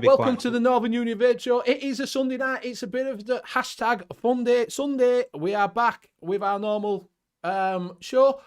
Welcome to the Northern Union Vape Show. It is a Sunday night. It's a bit of the hashtag funday Sunday. We are back with our normal show.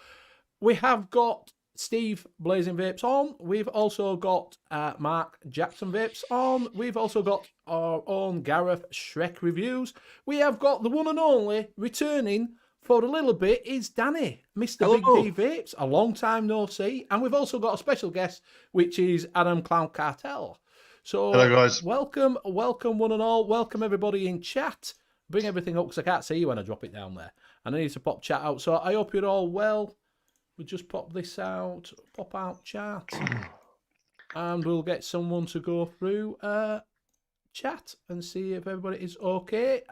We have got Steve Blazing Vapes on. We've also got Mark Jackson Vapes on. We've also got our own Gareth Shrek Reviews. We have got the one and only returning for a little bit is Danny, Mr. Hello. Big D Vapes. A long time no see. And we've also got a special guest, which is Adam Cloud Cartel. So, hello guys. Welcome one and all. Welcome everybody in chat. Bring everything up because I can't see you when I drop it down there. And I need to pop chat out. So I hope you're all well. We'll just pop this out, pop out chat. And we'll get someone to go through chat and see if everybody is okay.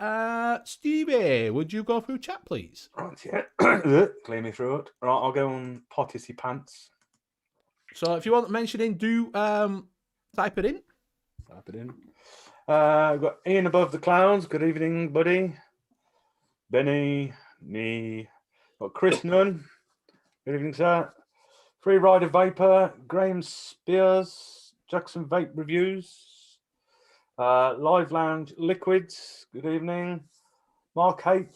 Stevie, would you go through chat, please? Right, yeah. Clear me through it. Right, I'll go on Potty Pants. So if you want mentioning, do type it in. Type it in. I've got Ian above the clouds. Good evening, buddy. Benny, me. Got Chris Nunn. Good evening, sir. Free Rider Vapor. Graham Spears. Jackson Vape Reviews. Live Lounge Liquids. Good evening. Mark H,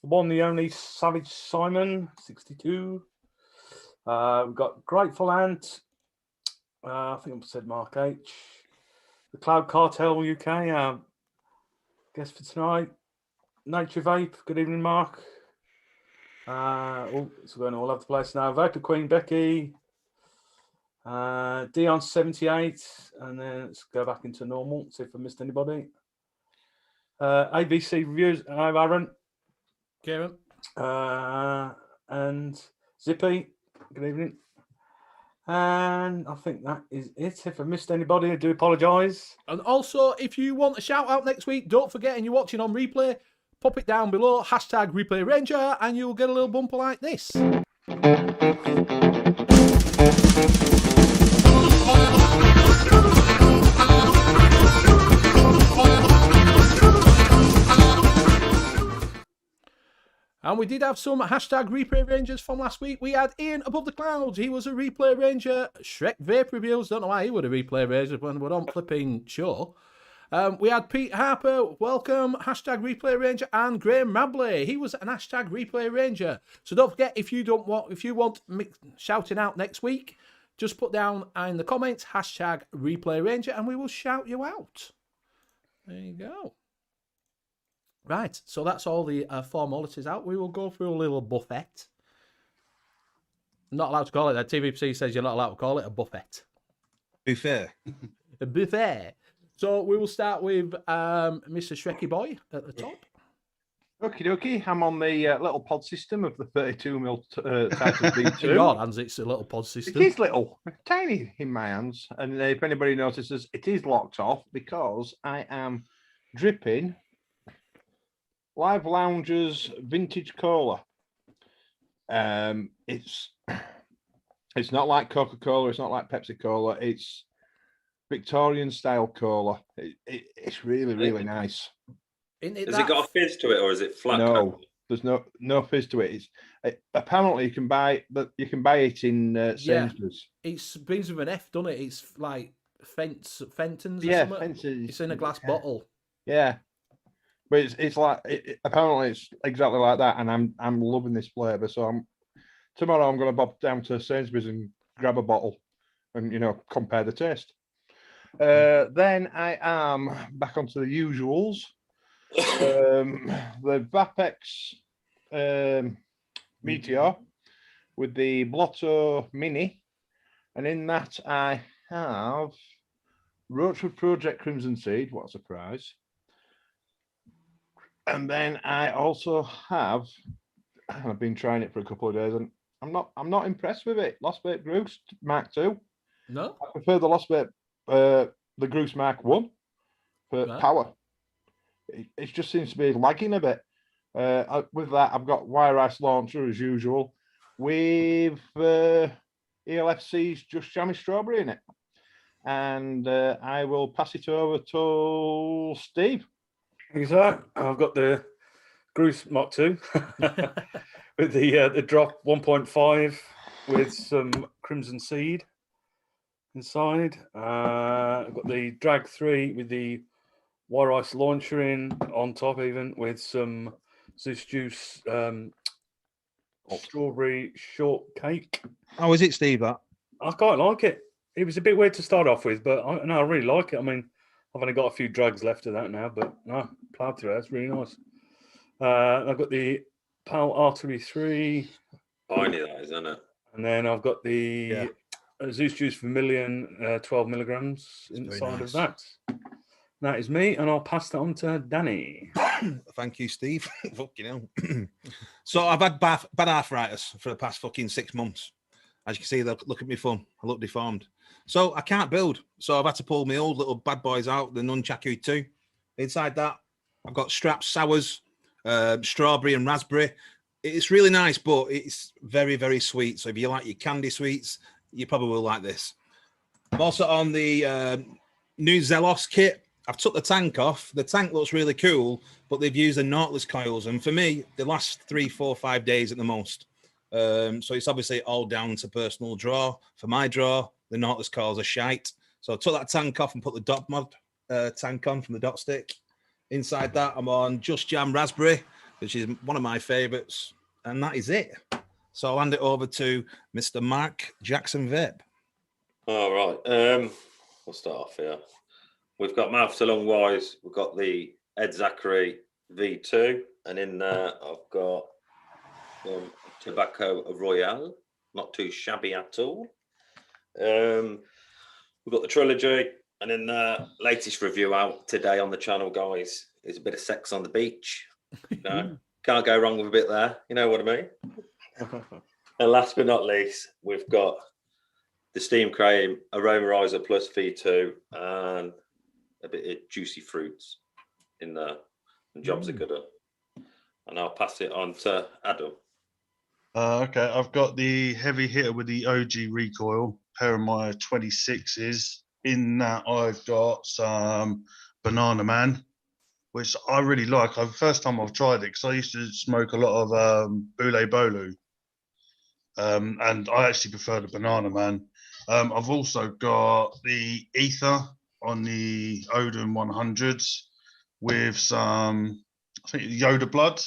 the one, the only Savage Simon, 62. We've got Grateful Ant. I think I said Mark H. The Cloud Cartel UK. Guess for tonight. Nature Vape. Good evening, Mark. It's going all over the place now. Vapor Queen Becky. Dion 78, and then let's go back into normal. See if I missed anybody. ABC reviews. Hi, Aaron. Kieran. And Zippy. Good evening. And I think that is it. If I missed anybody, I do apologise. And also, if you want a shout out next week, don't forget, and you're watching on replay, pop it down below, hashtag Replay Ranger, and you'll get a little bumper like this. And we did have some hashtag Replay Rangers from last week. We had Ian Above the Clouds. He was a Replay Ranger. Shrek Vape Reviews. Don't know why he would a Replay Ranger when we're on flipping show. We had Pete Harper. Welcome. Hashtag Replay Ranger. And Graham Mabley. He was an hashtag Replay Ranger. So don't forget, if you want me shouting out next week, just put down in the comments hashtag Replay Ranger and we will shout you out. There you go. Right, so that's all the formalities out. We will go through a little buffet. I'm not allowed to call it that. TVC says you're not allowed to call it a buffet. Buffet. A buffet. So we will start with Mr. Shrekky Boy at the top. Okie dokie. I'm on the little pod system of the 32mm type of V2. In your hands, it's a little pod system. It is little, tiny in my hands. And if anybody notices, it is locked off because I am dripping Live Lounger's vintage cola. It's not like Coca-Cola, it's not like Pepsi Cola, it's Victorian style cola. It's really nice. Has it got a fizz to it, or is it flat? No, there's no fizz to it. Apparently you can buy it in Sainsbury's. It begins with an F, doesn't it? It's like Fenton's or something. Fenton's. It's in a glass bottle. Yeah. But it's like apparently it's exactly like that, and I'm loving this flavour. So tomorrow I'm going to bob down to Sainsbury's and grab a bottle, and compare the taste. Then I am back onto the usuals. The Vapex Meteor with the Blotto Mini, and in that I have Roachwood Project Crimson Seed. What a surprise! And then I also have, I've been trying it for a couple of days, and I'm not impressed with it. Lost Vape Groose Mark II. No, I prefer the Lost Vape, the Groose Mark I for power. It just seems to be lagging a bit. With that, I've got Wire Ice Launcher as usual, with ELFC's Just Jammy Strawberry in it. And I will pass it over to Steve. Exactly. I've got the Groose Mark II with the drop 1.5 with some Crimson Seed inside. I've got the Drag 3 with the Wire Ice Launcher in on top, even with some Zeus Juice strawberry shortcake. How is it, Steve? That I quite like it. It was a bit weird to start off with, but I really like it. I mean, I've only got a few drugs left of that now, but no, plowed through. That's really nice. I've got the Pal Artery 3. Tiny that is, isn't it? And then I've got the Zeus Juice Vermilion 12 milligrams inside of that. That is me, and I'll pass that on to Danny. Thank you, Steve. Fucking hell. So I've had bad arthritis for the past fucking 6 months. As you can see, look at me thumb. I look deformed. So I can't build. So I've had to pull my old little bad boys out, the Nunchaku 2. Inside that, I've got straps, sours, strawberry and raspberry. It's really nice, but it's very, very sweet. So if you like your candy sweets, you probably will like this. I'm also on the new Zelos kit. I've took the tank off. The tank looks really cool, but they've used the Nautilus coils. And for me, they last 3, 4, 5 days at the most. So it's obviously all down to personal draw. For my draw, the Nautilus coils are shite. So I took that tank off and put the dot mod tank on from the dot stick. Inside that, I'm on Just Jam Raspberry, which is one of my favourites. And that is it. So I'll hand it over to Mr. Mark Jackson Vape. All right. We'll start off here. We've got Mouth to Lung Wise. We've got the Ed Zachary V2. And in there, I've got Tobacco Royale. Not too shabby at all. We've got the Trilogy. And in the latest review out today on the channel, guys, is a bit of Sex on the Beach. No, can't go wrong with a bit there. You know what I mean? And last but not least, we've got the Steam Cream Aromarizer Plus V2 and a bit of Juicy Fruits in there. And jobs are good. And I'll pass it on to Adam. Okay, I've got the heavy hitter with the OG recoil, pair of my 26s. In that, I've got some Banana Man, which I really like. First time I've tried it because I used to smoke a lot of Boule Bolu. And I actually prefer the Banana Man. I've also got the Ether on the Odin 100s with some, I think, Yoda Blood,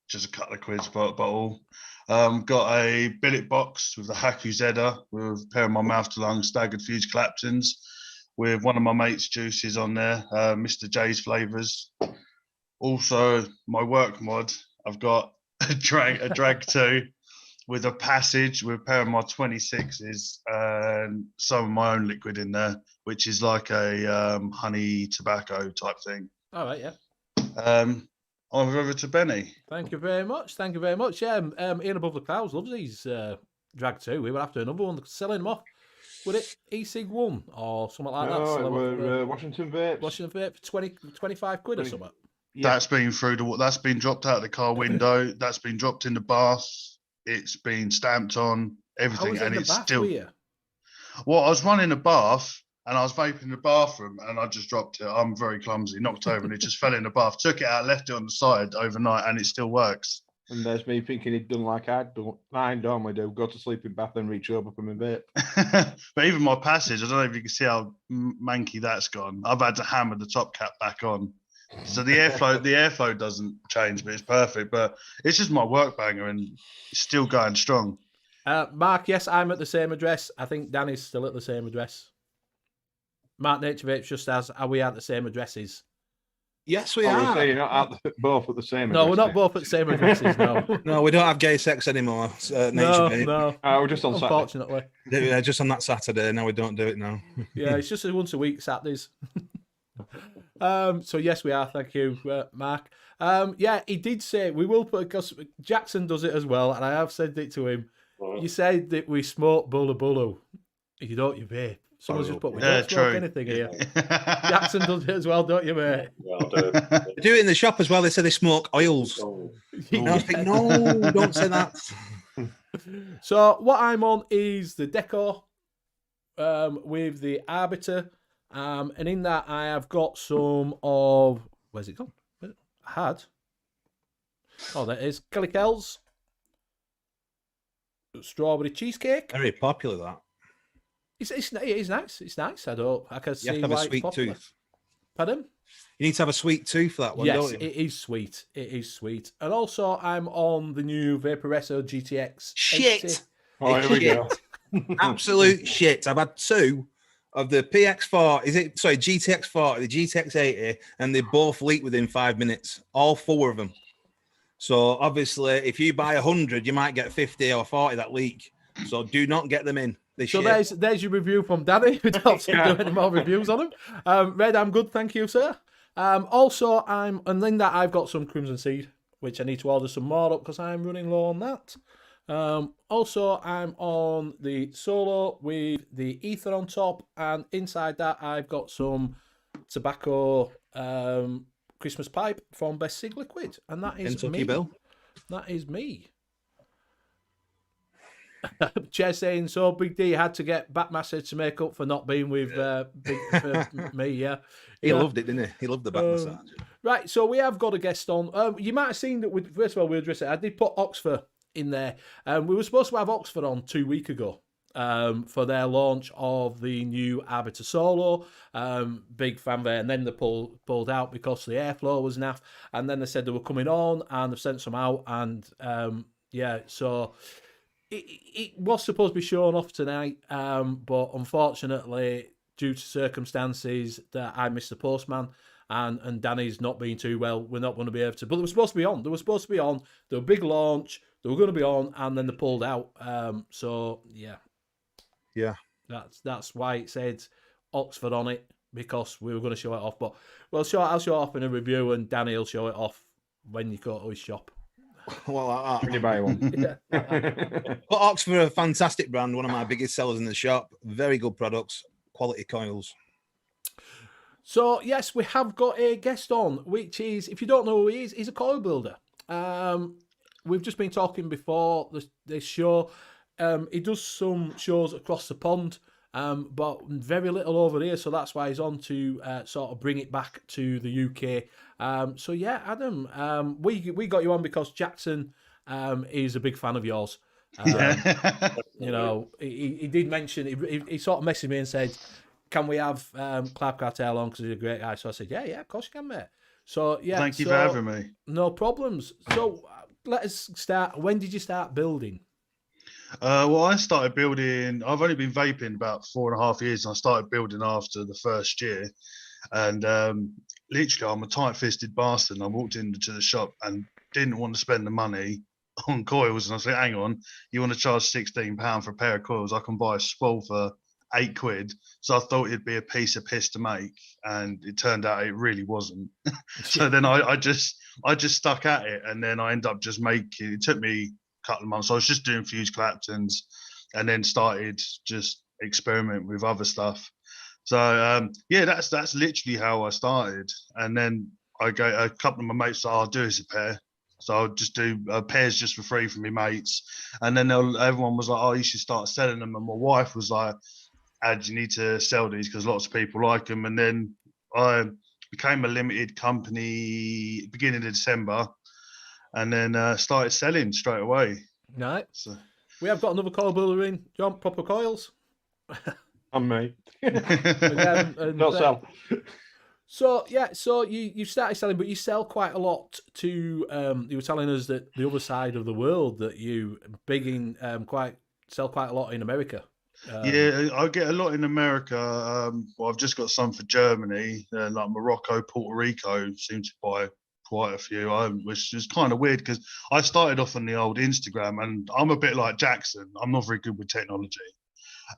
just a couple of quids bottle. Got a billet box with the Haku Zedder with a pair of my Mouth to Lung Staggered Fuse Claptons with one of my mates' juices on there, Mr. J's Flavors. Also, my work mod, I've got a drag 2 with a Passage with a pair of my 26s and some of my own liquid in there, which is like a honey tobacco type thing. All right, yeah. Over to Benny. Thank you very much. Thank you very much. Yeah, Ian Above the Clouds loves these drag 2. We were after another one, selling them off. Would it E-Sig 1 or something like that? No, we're Washington Vapes. Washington Vape for 20, 25 quid or something. Yeah. That's been dropped out of the car window. That's been dropped in the bath. It's been stamped on everything, and it's still. Well, I was running a bath and I was vaping in the bathroom, and I just dropped it. I'm very clumsy, knocked over, and it just fell in the bath. Took it out, left it on the side overnight, and it still works. And there's me thinking he'd done like I normally do: go to sleep in bath and reach over from a vape. But even my Passage, I don't know if you can see how manky that's gone. I've had to hammer the top cap back on. So the airflow doesn't change, but it's perfect. But it's just my work banger, and it's still going strong. Mark, yes, I'm at the same address. I think Danny's still at the same address. Mark Nature Vapes just as, are we at the same addresses? Yes, we are. So you're not both at the same No, address, we're not both at the same addresses, no. No, we don't have gay sex anymore. No. We're just on Unfortunately. Saturday. Yeah, just on that Saturday. No, we don't do it now. Yeah, it's just once a week, Saturdays. So yes, we are. Thank you, Mark. Yeah, he did say we will put, because Jackson does it as well, and I have said it to him. You said that we smoke bulu bulu. You don't, you vape. Someone's just put, we don't smoke anything here. Jackson does it as well, don't you, mate? Yeah, I'll do it. They do it in the shop as well. They say they smoke oils. And I think, no, don't say that. So what I'm on is the Deco with the Arbiter. And in that I have got some of, where's it gone? I had. Oh, there it is. Kelly Kells. Strawberry cheesecake. Very popular, that. It is nice. It's nice. I can see You have to have a sweet tooth. Pardon? You need to have a sweet tooth for that one, yes, don't you? It is sweet. It is sweet. And also, I'm on the new Vaporesso GTX. Shit! 80. Oh, here we go. Absolute shit. I've had two of the PX4, GTX 40, the GTX 80, and they both leak within 5 minutes. All four of them. So obviously, if you buy 100, you might get 50 or 40 that leak. So do not get them in. So there's your review from Danny. We don't do any more reviews on them. Red, I'm good, thank you, sir. Also, and in that I've got some Crimson Seed, which I need to order some more up because I'm running low on that. Also, I'm on the Solo with the Ether on top, and inside that I've got some tobacco Christmas pipe from Best Sig Liquid, and that is Kentucky me. Bill. That is me. Chair saying, so Big D had to get Backmaster to make up for not being with for me, yeah. He loved it, didn't he? He loved the back massage. Right, so we have got a guest on. You might have seen that, first of all, we'll address it. I did put Oxford in there. We were supposed to have Oxford on 2 weeks ago. for their launch of the new Arbiter Solo. Big fanfare, and then they pulled out because the airflow was naff. And then they said they were coming on, and they've sent some out. And so it was supposed to be shown off tonight, but unfortunately, due to circumstances that I missed the postman and Danny's not being too well, we're not going to be able to. But they were supposed to be on. They were supposed to be on. They were a big launch. They were going to be on, and then they pulled out. So yeah. That's why it said Oxford on it, because we were going to show it off. But I'll show it off in a review, and Danny will show it off when you go to his shop. Well, When you buy one. but Oxford are a fantastic brand, one of my biggest sellers in the shop. Very good products, quality coils. So yes, we have got a guest on, which is, if you don't know who he is, he's a coil builder. We've just been talking before this show. He does some shows across the pond, but very little over here, so that's why he's on to sort of bring it back to the UK. So yeah, Adam, we got you on because Jackson is a big fan of yours. You know, he did mention, he sort of messaged me and said, can we have Cloud Cartel on because he's a great guy? So I said, yeah, of course you can, mate. So yeah, thank you for having me. No problems. So let us start. When did you start building? Well, I started building. I've only been vaping about 4.5 years, and I started building after the first year. And literally, I'm a tight-fisted bastard. And I walked into the shop and didn't want to spend the money on coils. And I said, "Hang on, you want to charge £16 for a pair of coils? I can buy a spool for £8." So I thought it'd be a piece of piss to make, and it turned out it really wasn't. So then I just stuck at it, and then I ended up just making. It took me couple of months. I was just doing fuse Claptons, and then started just experiment with other stuff. So yeah, that's literally how I started. And then I go, a couple of my mates said, I'll do this a pair. So I'll just do pairs just for free for my mates. And then everyone was like, oh, you should start selling them. And my wife was like, Ad, you need to sell these because lots of people like them. And then I became a limited company beginning of December. And then started selling straight away. Right. So. We have got another coil builder in. John, proper coils. I'm me. Again, Not sell. So yeah, so you started selling, but you sell quite a lot to. You were telling us that the other side of the world that you sell quite a lot in America. Yeah, I get a lot in America. Well, I've just got some for Germany, like Morocco, Puerto Rico seem to buy quite a few, which is kind of weird because I started off on the old Instagram, and I'm a bit like Jackson. I'm not very good with technology.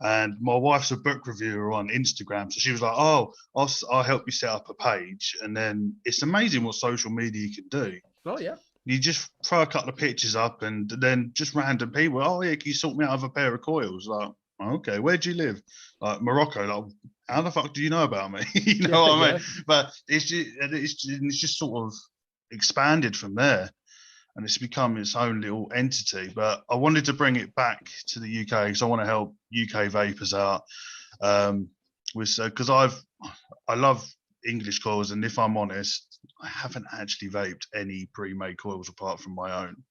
And my wife's a book reviewer on Instagram, so she was like, "Oh, I'll help you set up a page." And then it's amazing what social media can do. Oh yeah. You just throw a couple of pictures up, and then just random people. Oh yeah, can you sort me out of a pair of coils? Like, okay, where do you live? Like Morocco. Like, how the fuck do you know about me? You know what I mean? But it's just sort of expanded from there, and it's become its own little entity. But I wanted to bring it back to the UK because I want to help UK vapors out. Because I love English coils, and if I'm honest, I haven't actually vaped any pre-made coils apart from my own.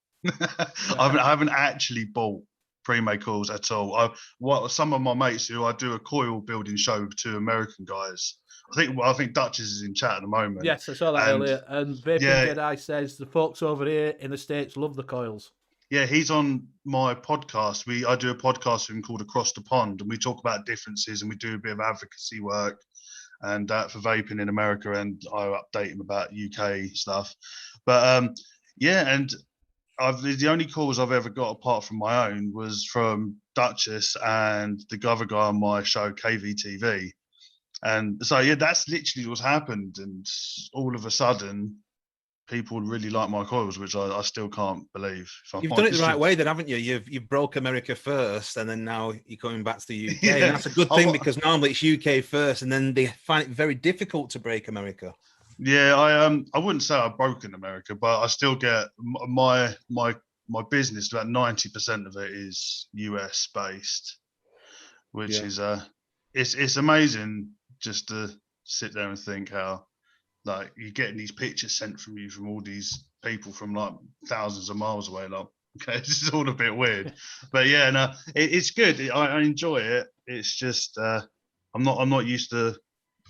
I haven't actually bought pre-made coils at all. Some of my mates who I do a coil building show to American guys. I think Duchess is in chat at the moment. Yes, I saw that earlier. And Vaping Jedi says the folks over here in the States love the coils. Yeah, he's on my podcast. I do a podcast with him called Across the Pond, and we talk about differences, and we do a bit of advocacy work and for vaping in America, and I update him about UK stuff. But and the only calls I've ever got apart from my own was from Duchess and the other guy on my show, KVTV. And so, yeah, that's literally what's happened. And all of a sudden, people really like my coils, which I still can't believe. You've done it the right way then, haven't you? You've broke America first, and then now you're coming back to the UK. Yeah. And that's a good thing because normally it's UK first, and then they find it very difficult to break America. Yeah, I wouldn't say I've broken America, but I still get my business, about 90% of it is US based, which is it's amazing just to sit there and think how like you're getting these pictures sent from you from all these people from like thousands of miles away. Like, Okay, this is all a bit weird, but yeah, no, it's good. I enjoy it. It's just I'm not used to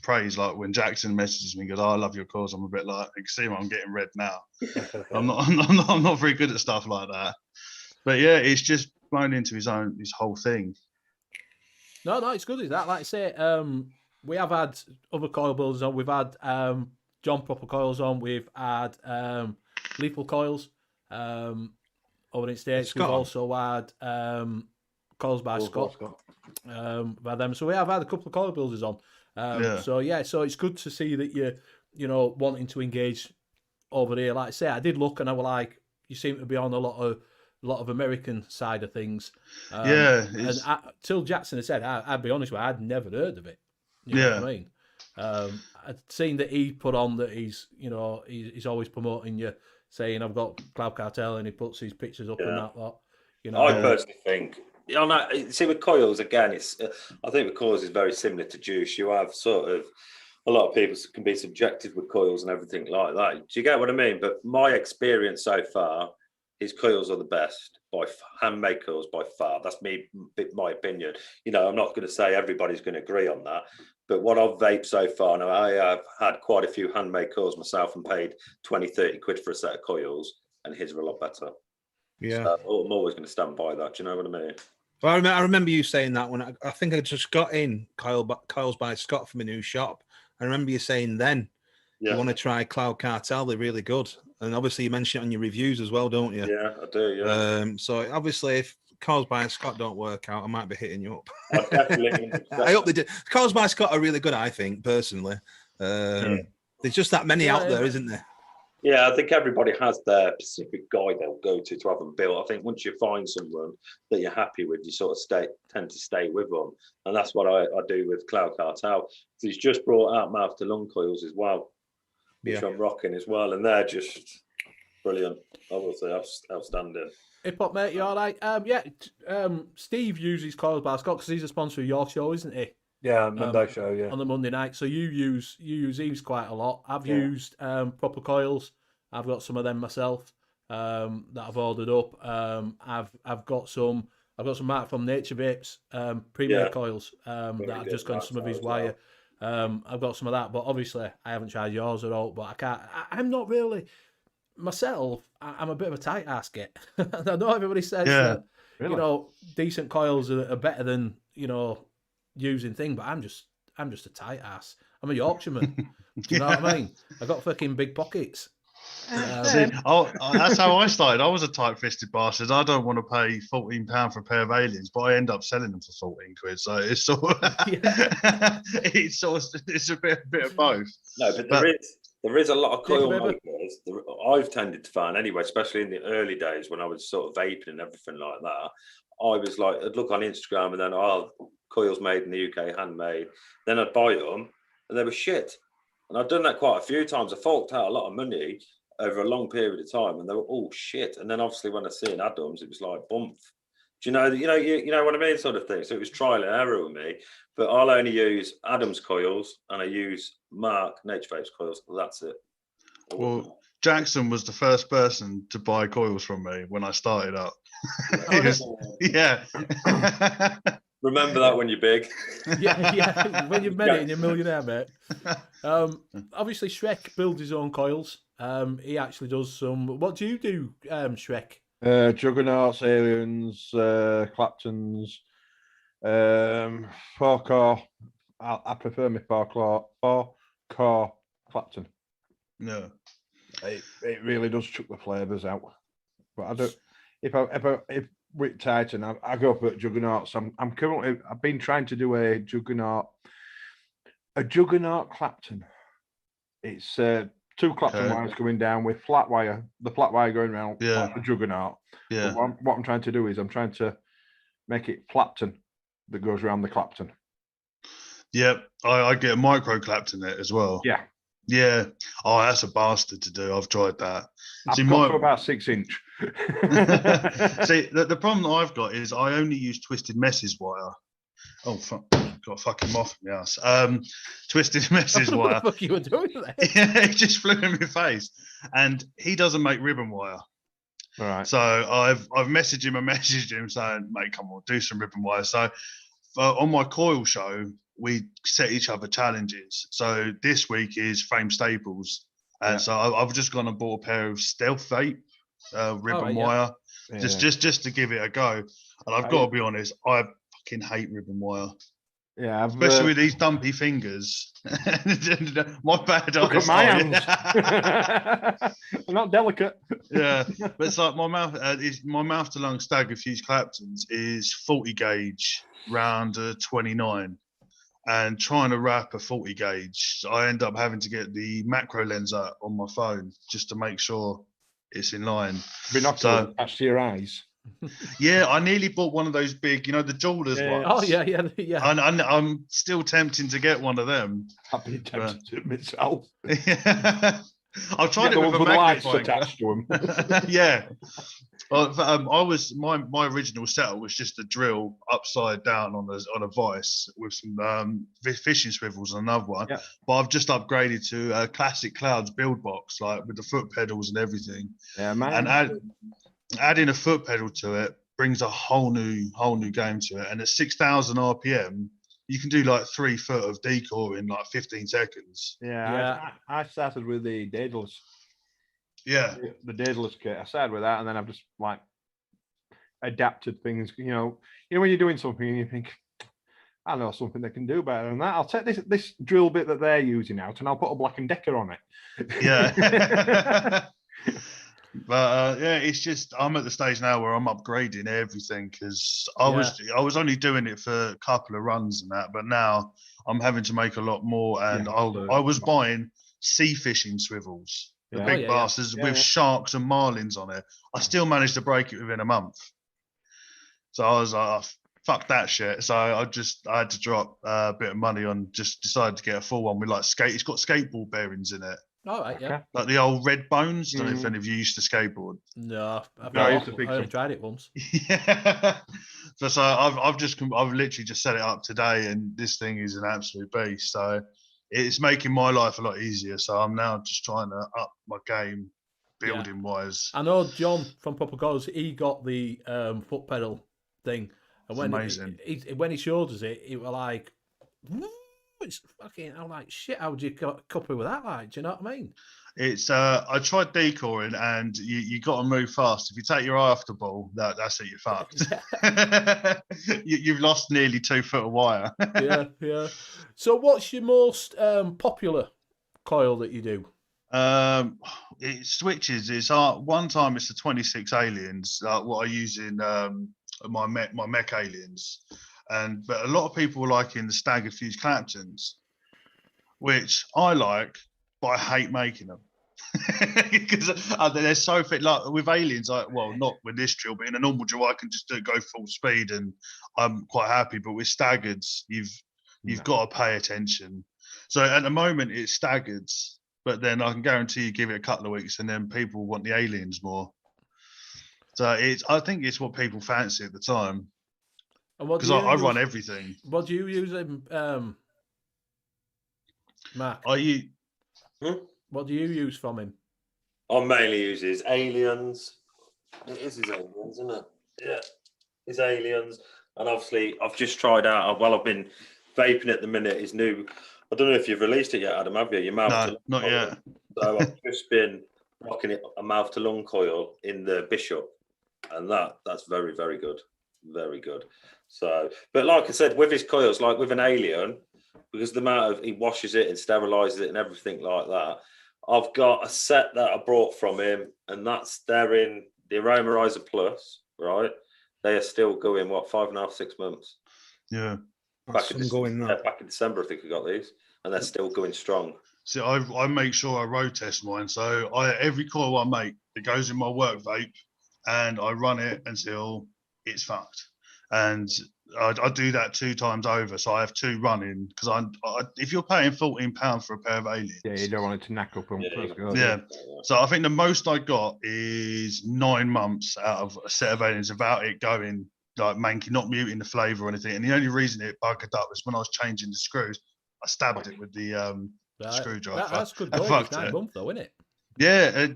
praise like when Jackson messages me and goes, "Oh, I love your calls." I'm a bit like, "You can see I'm getting red now." I'm not very good at stuff like that. But yeah, it's just blown into his whole thing. No, it's good. Is that like I say? We have had other coil builders on. We've had John Proper Coils on. We've had Lethal Coils over in States. We've also had Coils by Scott. By them. So we have had a couple of coil builders on. So it's good to see that you know wanting to engage over here. Like I say, I did look and I was like, you seem to be on a lot of American side of things. And till Jackson had said, I'd be honest with you, I'd never heard of it. You know what I mean? I'd seen that he put on that he's always promoting you, saying I've got Cloud Cartel, and he puts his pictures up and that lot. You know, I personally think, see with coils again, I think with coils is very similar to juice. You have sort of a lot of people can be subjective with coils and everything like that. Do you get what I mean? But my experience so far is coils are the best by handmade coils by far. That's my opinion. You know, I'm not going to say everybody's going to agree on that, but what I've vaped so far, now I have had quite a few handmade coils myself and paid 20-30 quid for a set of coils, and his are a lot better. Yeah, so I'm always going to stand by that. Do you know what I mean? Well, I remember you saying that when I think I just got in Coils by Scott from a new shop. I remember you saying then you want to try Cloud Cartel. They're really good. And obviously you mention it on your reviews as well, don't you? Yeah, I do, yeah. So obviously if Coils by Scott don't work out, I might be hitting you up. I definitely I hope they do. Coils by Scott are really good, I think, personally. There's just that many out there, isn't there? Yeah, I think everybody has their specific guy they'll go to have them built. I think once you find someone that you're happy with, you sort of tend to stay with them. And that's what I do with Cloud Cartel. He's just brought out mouth to lung coils as well, which I'm rocking as well. And they're just brilliant. Obviously, outstanding. Hip Hop, mate, you all right? Steve uses Coils by Scott because he's a sponsor of your show, isn't he? Yeah, Monday show, yeah. On the Monday night. So you use these quite a lot. I've used Proper Coils. I've got some of them myself that I've ordered up. I've got some Mark from Nature Vapes Premier Coils that I've just got some of his wire. I've got some of that, but obviously I haven't tried yours at all. But I can't. I'm not really myself. I'm a bit of a tight ass git. I know everybody says that you know decent coils are better than using thing, but I'm just a tight ass. I'm a Yorkshireman. Do you know what I mean? I got fucking big pockets. That's how I started. I was a tight-fisted bastard. I don't want to pay £14 for a pair of aliens, but I end up selling them for 14 quid. So it's sort of, it's a bit of both. No, but there is a lot of coil makers. I've tended to find anyway, especially in the early days when I was sort of vaping and everything like that. I was like, I'd look on Instagram and then coils made in the UK, handmade. Then I'd buy them and they were shit. And I'd done that quite a few times. I forked out a lot of money over a long period of time and they were all shit. And then obviously when I see an Adams, it was like bump. Do you know what I mean, sort of thing. So it was trial and error with me. But I'll only use Adams coils and I use Mark Nature Vapes coils. That's it. Well, Jackson was the first person to buy coils from me when I started up. Remember that when you're big. Yeah. When you've met it and you're a millionaire, mate. Obviously, Shrek builds his own coils. He actually does some. What do you do, Shrek? Juggernauts, Aliens, Claptons, 4-core. I prefer my 4-core Clapton. No, it really does chuck the flavours out. But I do. If with Titan, I go for Juggernauts. I've been trying to do a Juggernaut Clapton. It's 2 Clapton wires coming down with flat wire. The flat wire going around the Juggernaut. Yeah. What I'm trying to do is I'm trying to make it Clapton that goes around the Clapton. Yep, I get a micro Clapton it as well. Yeah. Yeah. Oh, that's a bastard to do. I've tried that. I've got to about 6 inch. See, the problem that I've got is I only use Twisted Messes wire. Oh, fuck. Got a fucking moth in my ass. Twisted Messes wire. What the fuck you were doing there? Yeah, it just flew in my face. And he doesn't make ribbon wire. Right. So I've messaged him saying, mate, come on, do some ribbon wire. So on my Coil show, we set each other challenges. So this week is frame staples. And so I've just gone and bought a pair of Stealth Vape ribbon wire, just to give it a go. And I've got to be honest, I fucking hate ribbon wire. Yeah, especially with these dumpy fingers. My bad. Look at my hands. I'm not delicate. Yeah, but it's like my mouth to lung stagger fuse Claptons is 40 gauge round 29, and trying to wrap a 40 gauge, I end up having to get the macro lens out on my phone just to make sure it's in line. Binoculars attached to your eyes. Yeah, I nearly bought one of those big, the jewelers ones. Oh yeah. I'm still tempting to get one of them. I've been tempted to myself. I've tried it with a lights magnifying attached to them. Yeah. I was my original setup was just a drill upside down on a vise with some fishing swivels and another one. Yeah. But I've just upgraded to a classic Clouds build box, like with the foot pedals and everything. Yeah, man. And adding a foot pedal to it brings a whole new game to it. And at 6,000 RPM, you can do like 3 foot of decor in like 15 seconds. Yeah. I started with the Daedalus. Yeah. The Daedalus kit. I started with that, and then I've just like adapted things. When you're doing something and you think, I know something they can do better than that. I'll take this drill bit that they're using out, and I'll put a Black & Decker on it. Yeah. But it's just I'm at the stage now where I'm upgrading everything, because I was only doing it for a couple of runs and that, but now I'm having to make a lot more. And I was buying sea fishing swivels, the big bastards with sharks and marlins on it. I still managed to break it within a month. So I was like, fuck that shit. So I had to drop a bit of money on, just decided to get a full one with like it's got skateboard bearings in it. All right, yeah. Like the old red bones. Don't know if any of you used to skateboard. No, I've tried it once. Yeah. So I've literally just set it up today, and this thing is an absolute beast. So it's making my life a lot easier. So I'm now just trying to up my game, building wise. I know John from Proper Coils, he got the foot pedal thing, and when amazing. When he showed us it was like, it's fucking. I'm like, shit. How would you copy with that? Like, do you know what I mean? It's I tried decoring, and you got to move fast. If you take your eye off the ball, that's it. You're fucked. You've lost nearly 2 foot of wire. Yeah. So, what's your most popular coil that you do? It switches. It's one time it's the 26 aliens, what I use in my mech aliens. But a lot of people like in the stagger fuse Claptons, which I like, but I hate making them because they're so fit. Like with aliens, not with this drill, but in a normal drill, I can just go full speed and I'm quite happy. But with staggareds, you've got to pay attention. So at the moment it's staggareds, but then I can guarantee you give it a couple of weeks and then people want the aliens more. So I think it's what people fancy at the time. Because I run everything. What do you use, Mark? What do you use from him? I mainly use his aliens. It is his aliens, isn't it? Yeah, his aliens. And obviously, I've just tried out. I've been vaping at the minute. His new. I don't know if you've released it yet, Adam. Have you? No, not yet. So I've just been rocking it a mouth to lung coil in the Bishop, and that's very, very good. Very good. So, but like I said, with his coils, like with an alien, because the amount of he washes it and sterilizes it and everything like that, I've got a set that I brought from him, and they're in the Aromarizer Plus, right? They are still going 5.5, 6 months. Yeah, back in December, I think I got these, and they're still going strong. See, I make sure I road test mine. So every coil I make, it goes in my work vape, and I run it until it's fucked. And I do that 2 times over, so I have 2 running, because if you're paying £14 for a pair of aliens, you don't want it to knack up them. So I think the most I got is 9 months out of a set of aliens without it going like manky, not muting the flavour or anything. And the only reason it bugged up was when I was changing the screws, I stabbed it with the screwdriver. That's good going. It's 9 months though, isn't it? Yeah,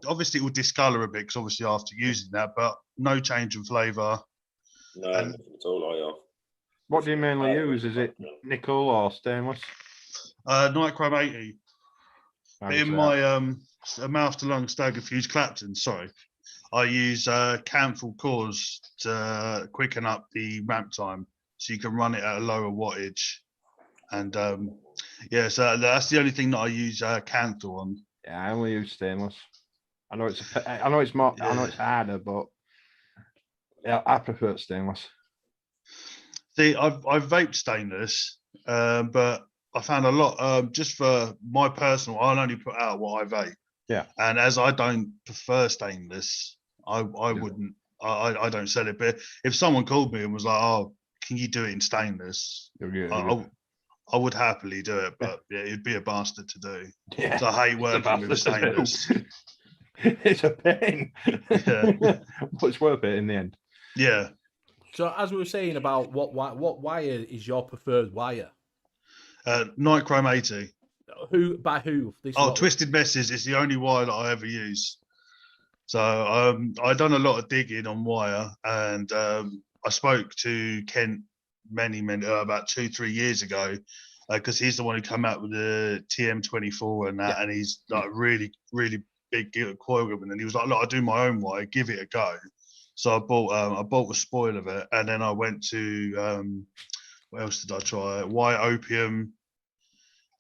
obviously it will discolor a bit because obviously after using that, but no change in flavour. No, nothing at all. I have. What do you mainly use? Is it nickel or stainless? Nichrome 80. In my mouth to lung stagger fuse Clapton, sorry, I use Canthal cores to quicken up the ramp time, so you can run it at a lower wattage. And yeah, so that's the only thing that I use Canthal on. Yeah, I only use stainless. I know it's more. Yeah. I know it's harder, but yeah, I prefer stainless. See, I've vaped stainless, but I found a lot just for my personal. I'll only put out what I vape. Yeah. And as I don't prefer stainless, I wouldn't. I don't sell it. But if someone called me and was like, "Oh, can you do it in stainless?" I would happily do it, but yeah, it'd be a bastard to do. Yeah, so I hate working with stainless. It's a pain. Yeah. But it's worth it in the end. Yeah. So as we were saying about what wire is your preferred wire? Nichrome 80. By who? Twisted Messes is the only wire that I ever use. So I done a lot of digging on wire, and I spoke to Kent many about 2-3 years ago, because he's the one who came out with the TM24 and that, and he's like really big coil woman, and he was like, "Look, I do my own wire, give it a go." So I bought a spoil of it, and then I went to what else did I try? White Opium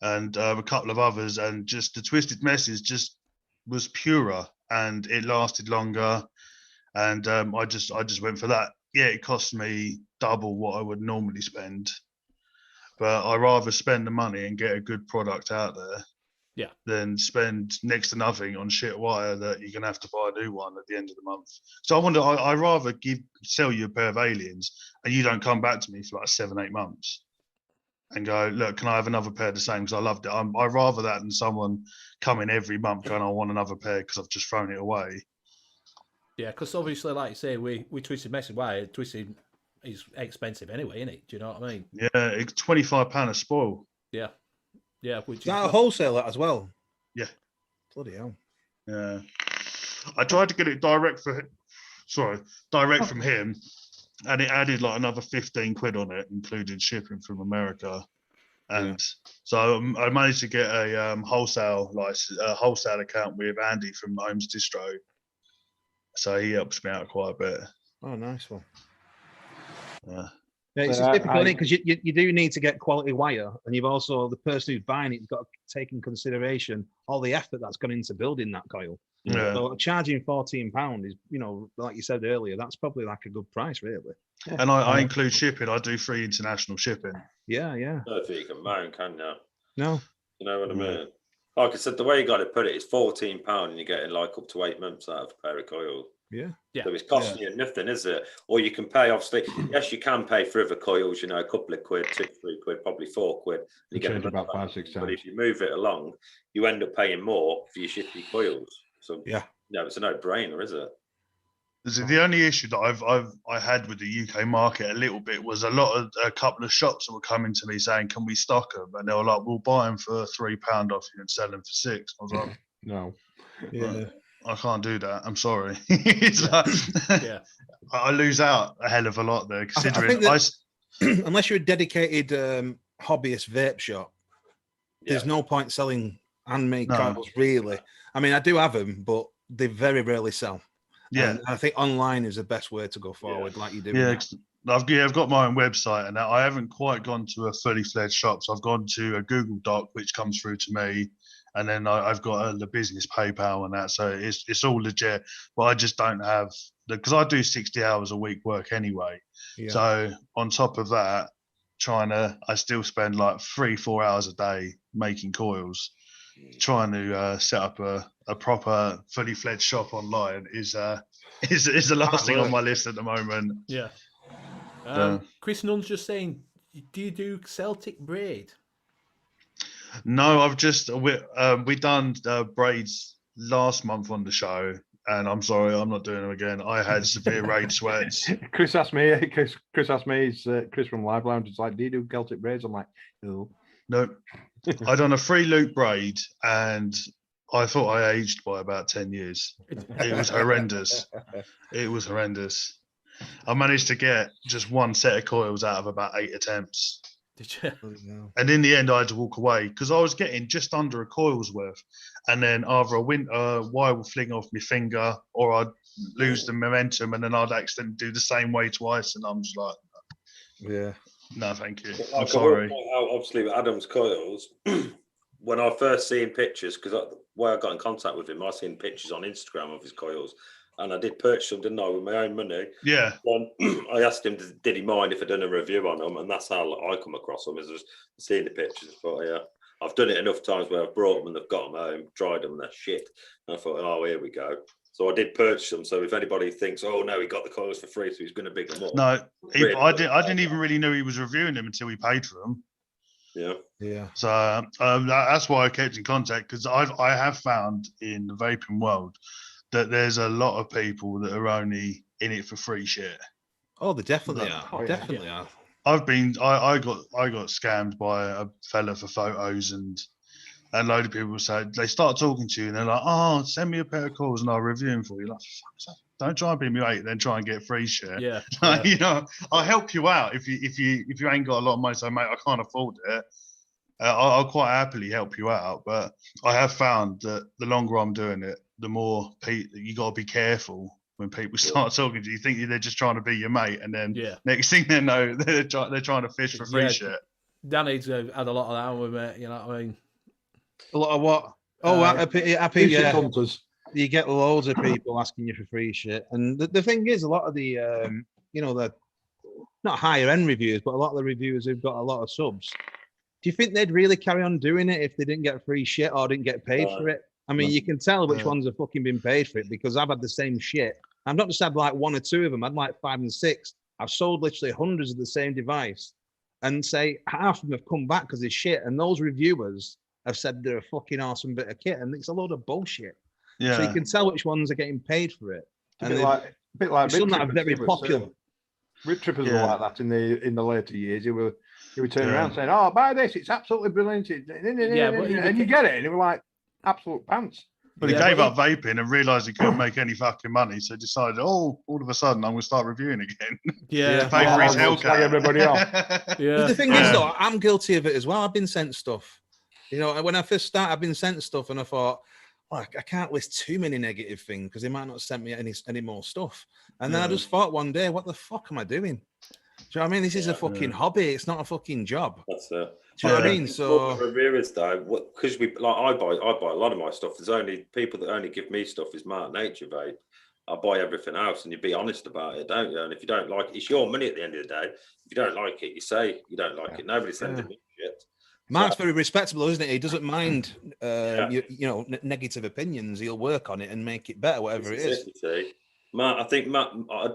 and a couple of others, and just the Twisted Messes just was purer and it lasted longer, and I just went for that. Yeah, it cost me double what I would normally spend, but I rather spend the money and get a good product out there, than spend next to nothing on shit wire that you're gonna have to buy a new one at the end of the month. So I rather sell you a pair of Aliens and you don't come back to me for like 7-8 months and go, "Look, can I have another pair of the same because I loved it?" I rather that than someone coming every month going, "I want another pair because I've just thrown it away." Yeah, because obviously, like you say, we Twisted Messes wire. Twisted is expensive anyway, isn't it? Do you know what I mean? Yeah, it's £25 a spoil. Yeah, which is that a wholesaler as well? Yeah, bloody hell. Yeah, I tried to get it direct from him, and it added like another 15 quid on it, including shipping from America. And so I managed to get a wholesale account with Andy from Homes Distro. So he helps me out quite a bit. Oh, nice one. Yeah. Yeah, it's difficult because you do need to get quality wire, and you've also, the person who's buying it, you've got to take in consideration all the effort that's gone into building that coil. Yeah. So charging £14 is, like you said earlier, that's probably like a good price, really. Yeah. And I include shipping. I do free international shipping. Yeah. I don't think you can moan, can you? No. You know what I mean? Like I said, the way you got to put it is £14 and you're getting like up to 8 months out of a pair of coils. Yeah. So it's costing you nothing, is it? Or you can pay, obviously, yes, you can pay for other coils, a couple of quid, 2-3 quid, probably 4 quid. You get about 5-6 times. But if you move it along, you end up paying more for your shifty coils. So it's a no-brainer, is it? The only issue that I had with the UK market a little bit was a couple of shops that were coming to me saying, "Can we stock them?" And they were like, "We'll buy them for £3 off you and sell them for £6." I was like, "No, I can't do that. I'm sorry." I lose out a hell of a lot there, considering unless you're a dedicated hobbyist vape shop, there's no point selling handmade coils, really. I mean, I do have them, but they very rarely sell. Yeah, and I think online is the best way to go forward, like you do. Yeah, I've got my own website, and I haven't quite gone to a fully fledged shop. So I've gone to a Google Doc, which comes through to me, and then I've got the business PayPal and that. So it's all legit. But I just don't have because I do 60 hours a week work anyway. Yeah. So on top of that, I still spend like 3-4 hours a day making coils. Trying to set up a proper fully fledged shop online is the last thing on my list at the moment. Yeah. Chris Nunn's just saying, do you do Celtic braid? No, I've just we done braids last month on the show, and I'm sorry, I'm not doing them again. I had severe raid sweats. Chris asked me. Chris asked me. Chris from Live Lounge is like, "Do you do Celtic braids?" I'm like, "No." No. I done a 3-loop braid, and I thought I aged by about 10 years. It was horrendous. It was horrendous. I managed to get just one set of coils out of about 8 attempts. Did you? And in the end, I had to walk away because I was getting just under a coil's worth. And then either a wire would fling off my finger, or I'd lose the momentum, and then I'd accidentally do the same way twice. And I'm just like, yeah, no, thank you. Like, I'm sorry. Obviously, with Adam's coils, when I first seen pictures, because where I got in contact with him, I seen pictures on Instagram of his coils, and I did purchase them, didn't I, with my own money. Yeah. I asked him, did he mind if I done a review on them, and that's how I come across them, is just seeing the pictures. But yeah, I've done it enough times where I've brought them and they've got them home, tried them, and they're shit. And I thought, oh, here we go. So I did purchase them. So if anybody thinks, oh no, he got the coils for free, so he's going to big them up. No, I didn't even really know he was reviewing them until he paid for them. Yeah. So that's why I kept in contact, because I have found in the vaping world that there's a lot of people that are only in it for free shit. Oh, they definitely are. Oh, definitely are. I got scammed by a fella for photos, and a load of people said they start talking to you and they're like, oh, send me a pair of coils and I'll review them for you. Like, don't try and be me mate, then try and get free shit. Yeah. You know, I'll help you out if you ain't got a lot of money. So mate, I can't afford it. I'll quite happily help you out, but I have found that the longer I'm doing it, the more you got to be careful when people start talking to you. You think they're just trying to be your mate, and then next thing they know, they're trying to fish for free shit. Danny's had a lot of that with me, you know what I mean? A lot of what? Oh, happy hunters. You get loads of people asking you for free shit, and the thing is, a lot of the the not higher end reviewers, but a lot of the reviewers who've got a lot of subs. Do you think they'd really carry on doing it if they didn't get free shit or didn't get paid for it? I mean, you can tell which ones have fucking been paid for it, because I've had the same shit. I've not just had like 1 or 2 of them. I'd like 5 and 6. I've sold literally hundreds of the same device, and say half of them have come back because it's shit. And those reviewers have said they're a fucking awesome bit of kit, and it's a load of bullshit. Yeah. So you can tell which ones are getting paid for it. And a bit like some that are very popular. Rip trippers were like that in the later years. You would turn around saying, "Oh, buy this! It's absolutely brilliant." And you get it, and it was like absolute pants. But he gave up vaping and realised he couldn't make any fucking money, so decided, all of a sudden, I'm going to start reviewing again. Yeah, to pay for his Hellcat. Everybody else. But the thing is, though, I'm guilty of it as well. I've been sent stuff. You know, when I first started, I've been sent stuff, and I thought, I can't list too many negative things because they might not send me any more stuff. And then I just thought one day, what the fuck am I doing? Do you know what I mean? This is a fucking hobby. It's not a fucking job. That's it. Do you know what I mean? So reviewers though, because I buy a lot of my stuff. There's only people that only give me stuff is Mark Nature Vape. I buy everything else, and you be honest about it, don't you? And if you don't like it, it's your money at the end of the day. If you don't like it, you say you don't like it. Nobody sends me shit. Mark's very respectable, isn't it? He doesn't mind, negative opinions. He'll work on it and make it better, whatever it is. Mark, I think Mark, I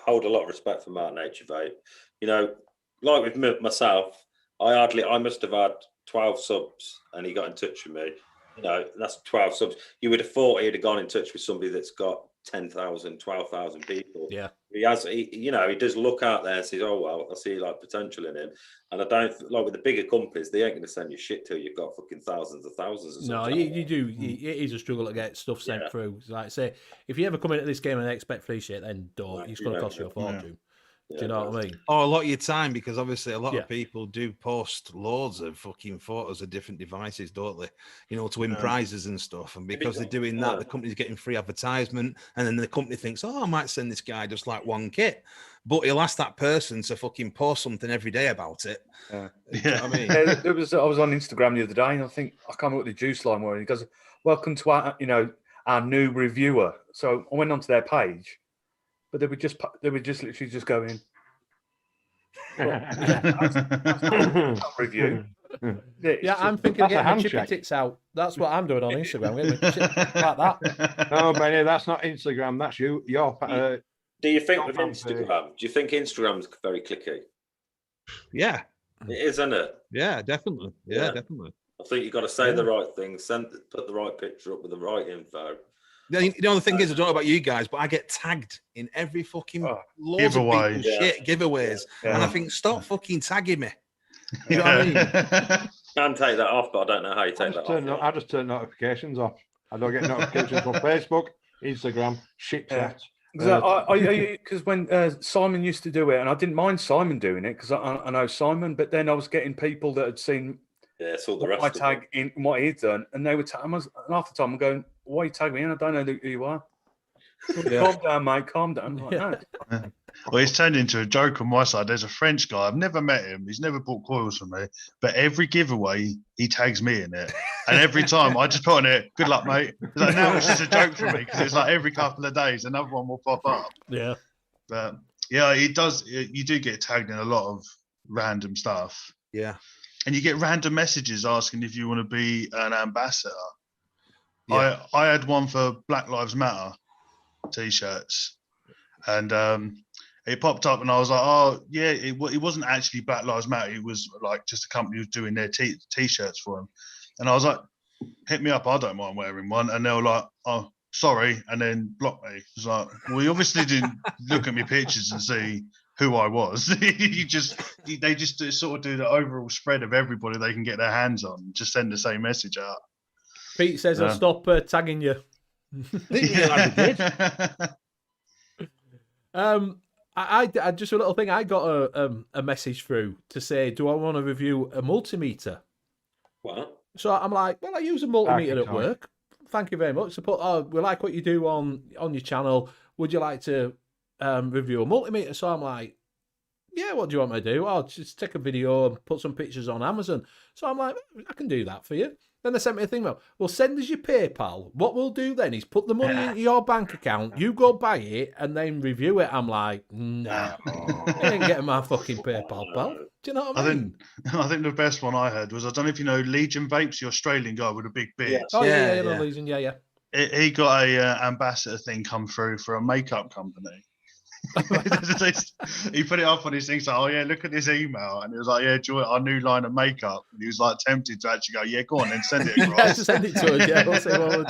hold a lot of respect for Mark Nature Vape. You know, like with myself, I must have had 12 subs, and he got in touch with me. You know, that's 12 subs. You would have thought he'd have gone in touch with somebody that's got 10,000, 12,000 people. Yeah. He does look out there and says, oh, well, I see like potential in him. And I don't, like with the bigger companies, they ain't going to send you shit till you've got fucking thousands of thousands. No, you do. It is a struggle to get stuff sent through. Like say, if you ever come into this game and expect free shit, then don't. It's going to cost you a fortune. Do you know what I mean? Oh, a lot of your time, because obviously a lot of people do post loads of fucking photos of different devices, don't they? You know, to win prizes and stuff. And because they're doing that, the company's getting free advertisement, and then the company thinks, oh, I might send this guy just like one kit. But he'll ask that person to fucking post something every day about it. Yeah. You know what I mean? I was on Instagram the other day, and I think I can't remember what the juice line was. He goes, "Welcome to our new reviewer." So I went onto their page, but they would literally just go in. Review. Yeah, I'm thinking of getting the chippy tits out. That's what I'm doing on Instagram. Like that. No, Benny, that's not Instagram. That's you. Do you think with Instagram? Do you think Instagram's very clicky? Yeah, it is, isn't it? Yeah, definitely. Yeah, definitely. I think you've got to say the right thing, put the right picture up with the right info. You know, the thing is, I don't know about you guys, but I get tagged in every fucking loads of people's shit giveaways, and I think, stop fucking tagging me. You know what I mean? Can take that off, but I don't know how you take that off. I just turn notifications off. I don't get notifications from Facebook, Instagram, shit chat. Because when Simon used to do it, and I didn't mind Simon doing it because I know Simon, but then I was getting people that had seen all the rest my tag in what he'd done, and they were and half the time I'm going, "Why are you tagging me in? I don't know who you are." Calm down, mate. Calm down. Like, no. Well, it's turned into a joke on my side. There's a French guy. I've never met him. He's never bought coils from me. But every giveaway, he tags me in it. And every time I just put on it, good luck, mate. Like, now it's just a joke for me because it's like every couple of days, another one will pop up. Yeah. But yeah, it does. You do get tagged in a lot of random stuff. Yeah. And you get random messages asking if you want to be an ambassador. Yeah. I had one for Black Lives Matter t-shirts, and it popped up, and I was like, oh yeah, it wasn't actually Black Lives Matter. It was like just a company who was doing their t-shirts for them, and I was like, hit me up, I don't mind wearing one. And they were like, oh sorry, and then blocked me. It was like, well, you obviously didn't look at my pictures and see who I was. They just sort of do the overall spread of everybody they can get their hands on, just send the same message out. Pete says I'll stop tagging you. I just a little thing. I got a message through to say, do I want to review a multimeter? What? So I'm like, well, I use a multimeter at work. Thank you very much. So we like what you do on your channel. Would you like to review a multimeter? So I'm like, yeah, what do you want me to do? I'll just take a video and put some pictures on Amazon. So I'm like, I can do that for you. Then they sent me a thing, well, send us your PayPal. What we'll do then is put the money into your bank account, you go buy it, and then review it. I'm like, no, I ain't getting my fucking PayPal, pal. Do you know what I mean? I think the best one I had was, I don't know if you know Legion Vapes, the Australian guy with a big beard. Oh, yeah. Legion, yeah. He got a ambassador thing come through for a makeup company. He put it up on his thing, so, oh yeah, look at this email, and he was like, yeah, do you want our new line of makeup? And he was like tempted to actually go, yeah, go on, then send it across. Yeah, send it to us. Yeah, we'll see what we'll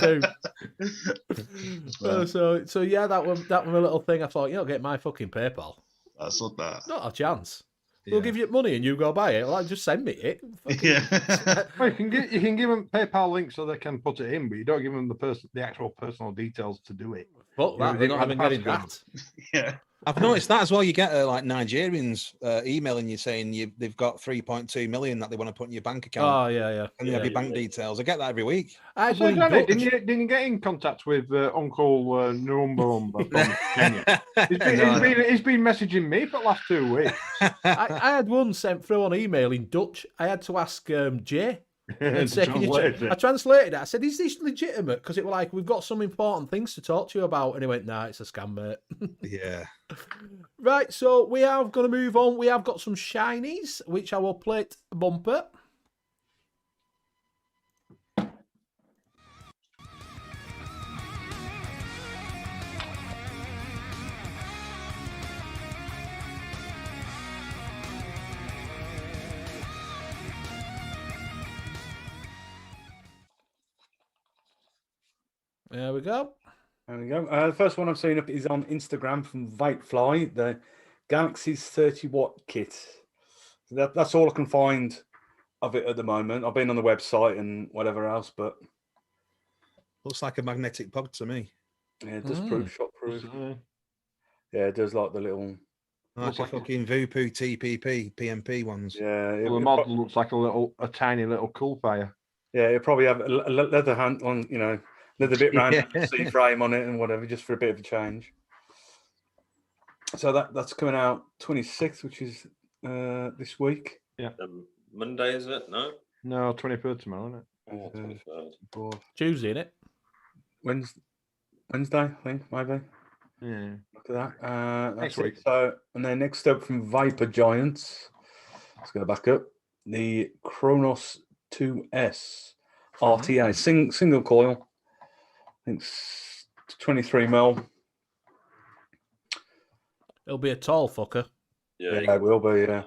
do. So yeah, that was a little thing. I thought, get my fucking PayPal. That's not that. Not a chance. Yeah. We'll give you money and you go buy it. Well, just send me it. Yeah. Well, you can give them PayPal links so they can put it in, but you don't give them the actual personal details to do it. Fuck that. They're not even getting that. Yeah. I've noticed that as well. You get like Nigerians emailing you saying they've got 3.2 million that they want to put in your bank account. Oh yeah. And you have your bank details. I get that every week. Didn't you get in contact with Uncle Numba from Kenya? He's been messaging me for the last 2 weeks. I had one sent through on email in Dutch. I had to ask Jay. And say, I translated it. I said, is this legitimate? Because it was like, we've got some important things to talk to you about. And he went, nah, it's a scam, mate. Yeah. Right, so we are going to move on. We have got some shinies, which I will plate bumper. There we go. There we go. The first one I've seen up is on Instagram from Vapefly, the Galaxy's 30-watt kit. So that's all I can find of it at the moment. I've been on the website and whatever else, but looks like a magnetic pod to me. Yeah, it does proof, shot proof. Yeah, it does like the little. Like a fucking Voopoo TPP PMP ones. Yeah, the model looks like a tiny little cool fire. Yeah, it probably have a leather hand on, leather bit round, C frame on it and whatever, just for a bit of a change. So that's coming out 26th, which is this week. Yeah. Monday, is it? No, 23rd tomorrow, isn't it? Oh, 23rd. Tuesday, isn't it? Wednesday, I think, maybe. Yeah. Look at that. Next week. So, and then next up from Vapor Giants, let's go back up, the Kronos 2S RTA single coil. I think it's 23 mil. It'll be a tall fucker. Yeah, it will be. Yeah.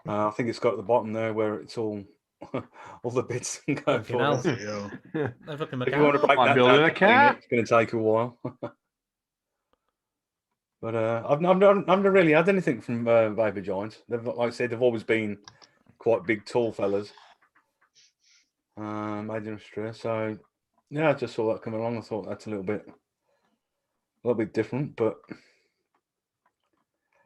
I think it's got at the bottom there where it's all the bits can go for. If you want to break that down, it's going to take a while. But I've never really had anything from Vapor Giants. Like I said, they've always been quite big, tall fellas. Made in Australia. So yeah, I just saw that coming along. I thought that's a little bit different, but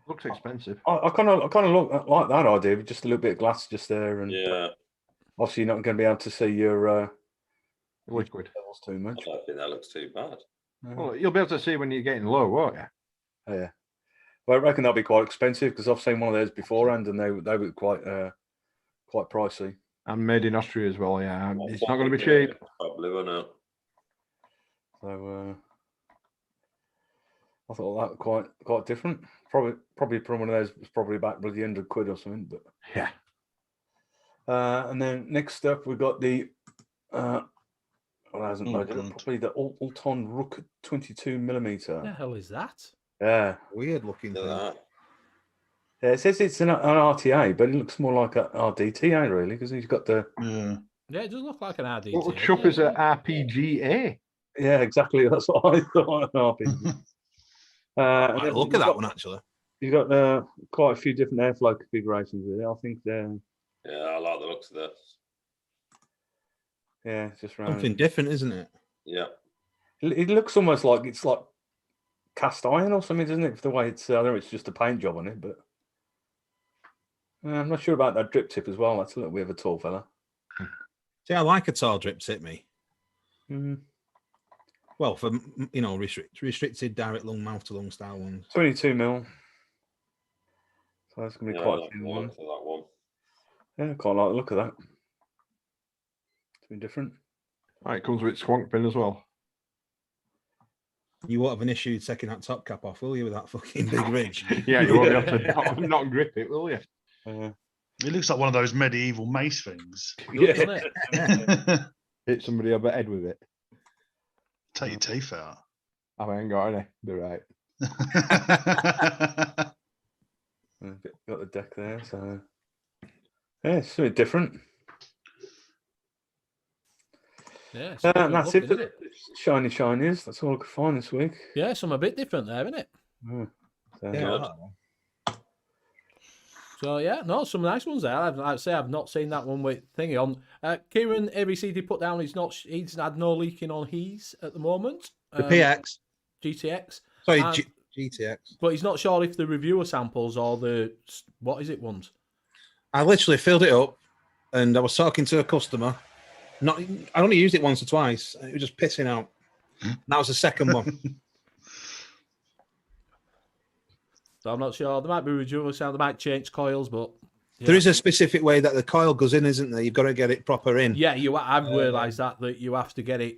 looks expensive. I kind of look like that idea, with just a little bit of glass just there, and Yeah. obviously you're not going to be able to see your Liquid levels too much. I don't think that looks too bad. Well, you'll be able to see when you're getting low, won't you? Oh, yeah. Well, I reckon that'll be quite expensive because I've seen one of those beforehand, and they were quite pricey. And made in Austria as well. Yeah, it's not going to be cheap. Probably, won't it? So I thought that quite different. Probably from one of those was probably about bloody £100 or something. But yeah. And then next up we got the probably the Alton Rook 22mm. What the hell is that? Yeah, weird looking thing. Yeah, it says it's an RTA, but it looks more like an RDTA really, because he's got the Yeah, it does look like an RDTA. What looks up is an RPGA. Yeah, exactly. That's what I thought. An RPG. Look at that one actually. You've got quite a few different airflow configurations with it. I think they're. Yeah, I like the looks of this. Yeah, it's just round. Something different, isn't it? Yeah. It looks almost like it's like cast iron or something, doesn't it? For the way it's, I don't know, it's just a paint job on it, but I'm not sure about that drip tip as well. That's a little bit of a tall fella. See, I like a tall drip tip, me. Mm-hmm. Well, for restricted direct lung, mouth to lung style ones. 22mm. So that's gonna be quite a thin one. That one. Yeah, quite like the look of that. Something different. It comes with squonk pin as well. You won't have an issue taking that top cap off, will you, with that fucking big ridge? Yeah, you won't be able to not grip it, will you? It looks like one of those medieval mace things. Yeah. Hit somebody over the head with it. Take your teeth out. I ain't got any. They're right. Got the deck there, so yeah, it's something different. Yeah, and that's it for the shiny shinies. That's all I could find this week. Yeah, some a bit different there, isn't it? So yeah, no, some nice ones there. I'd say I've not seen that one with thingy on. Kieran ABCD put down he's had no leaking on his at the moment. The PX, GTX. Sorry, GTX. But he's not sure if the reviewer samples or the ones. I literally filled it up, and I was talking to a customer. I only used it once or twice. It was just pissing out. That was the second one. So I'm not sure. There might be reviewer sound. They might change coils, but there is a specific way that the coil goes in, isn't there? You've got to get it proper in. Yeah, I've realised that you have to get it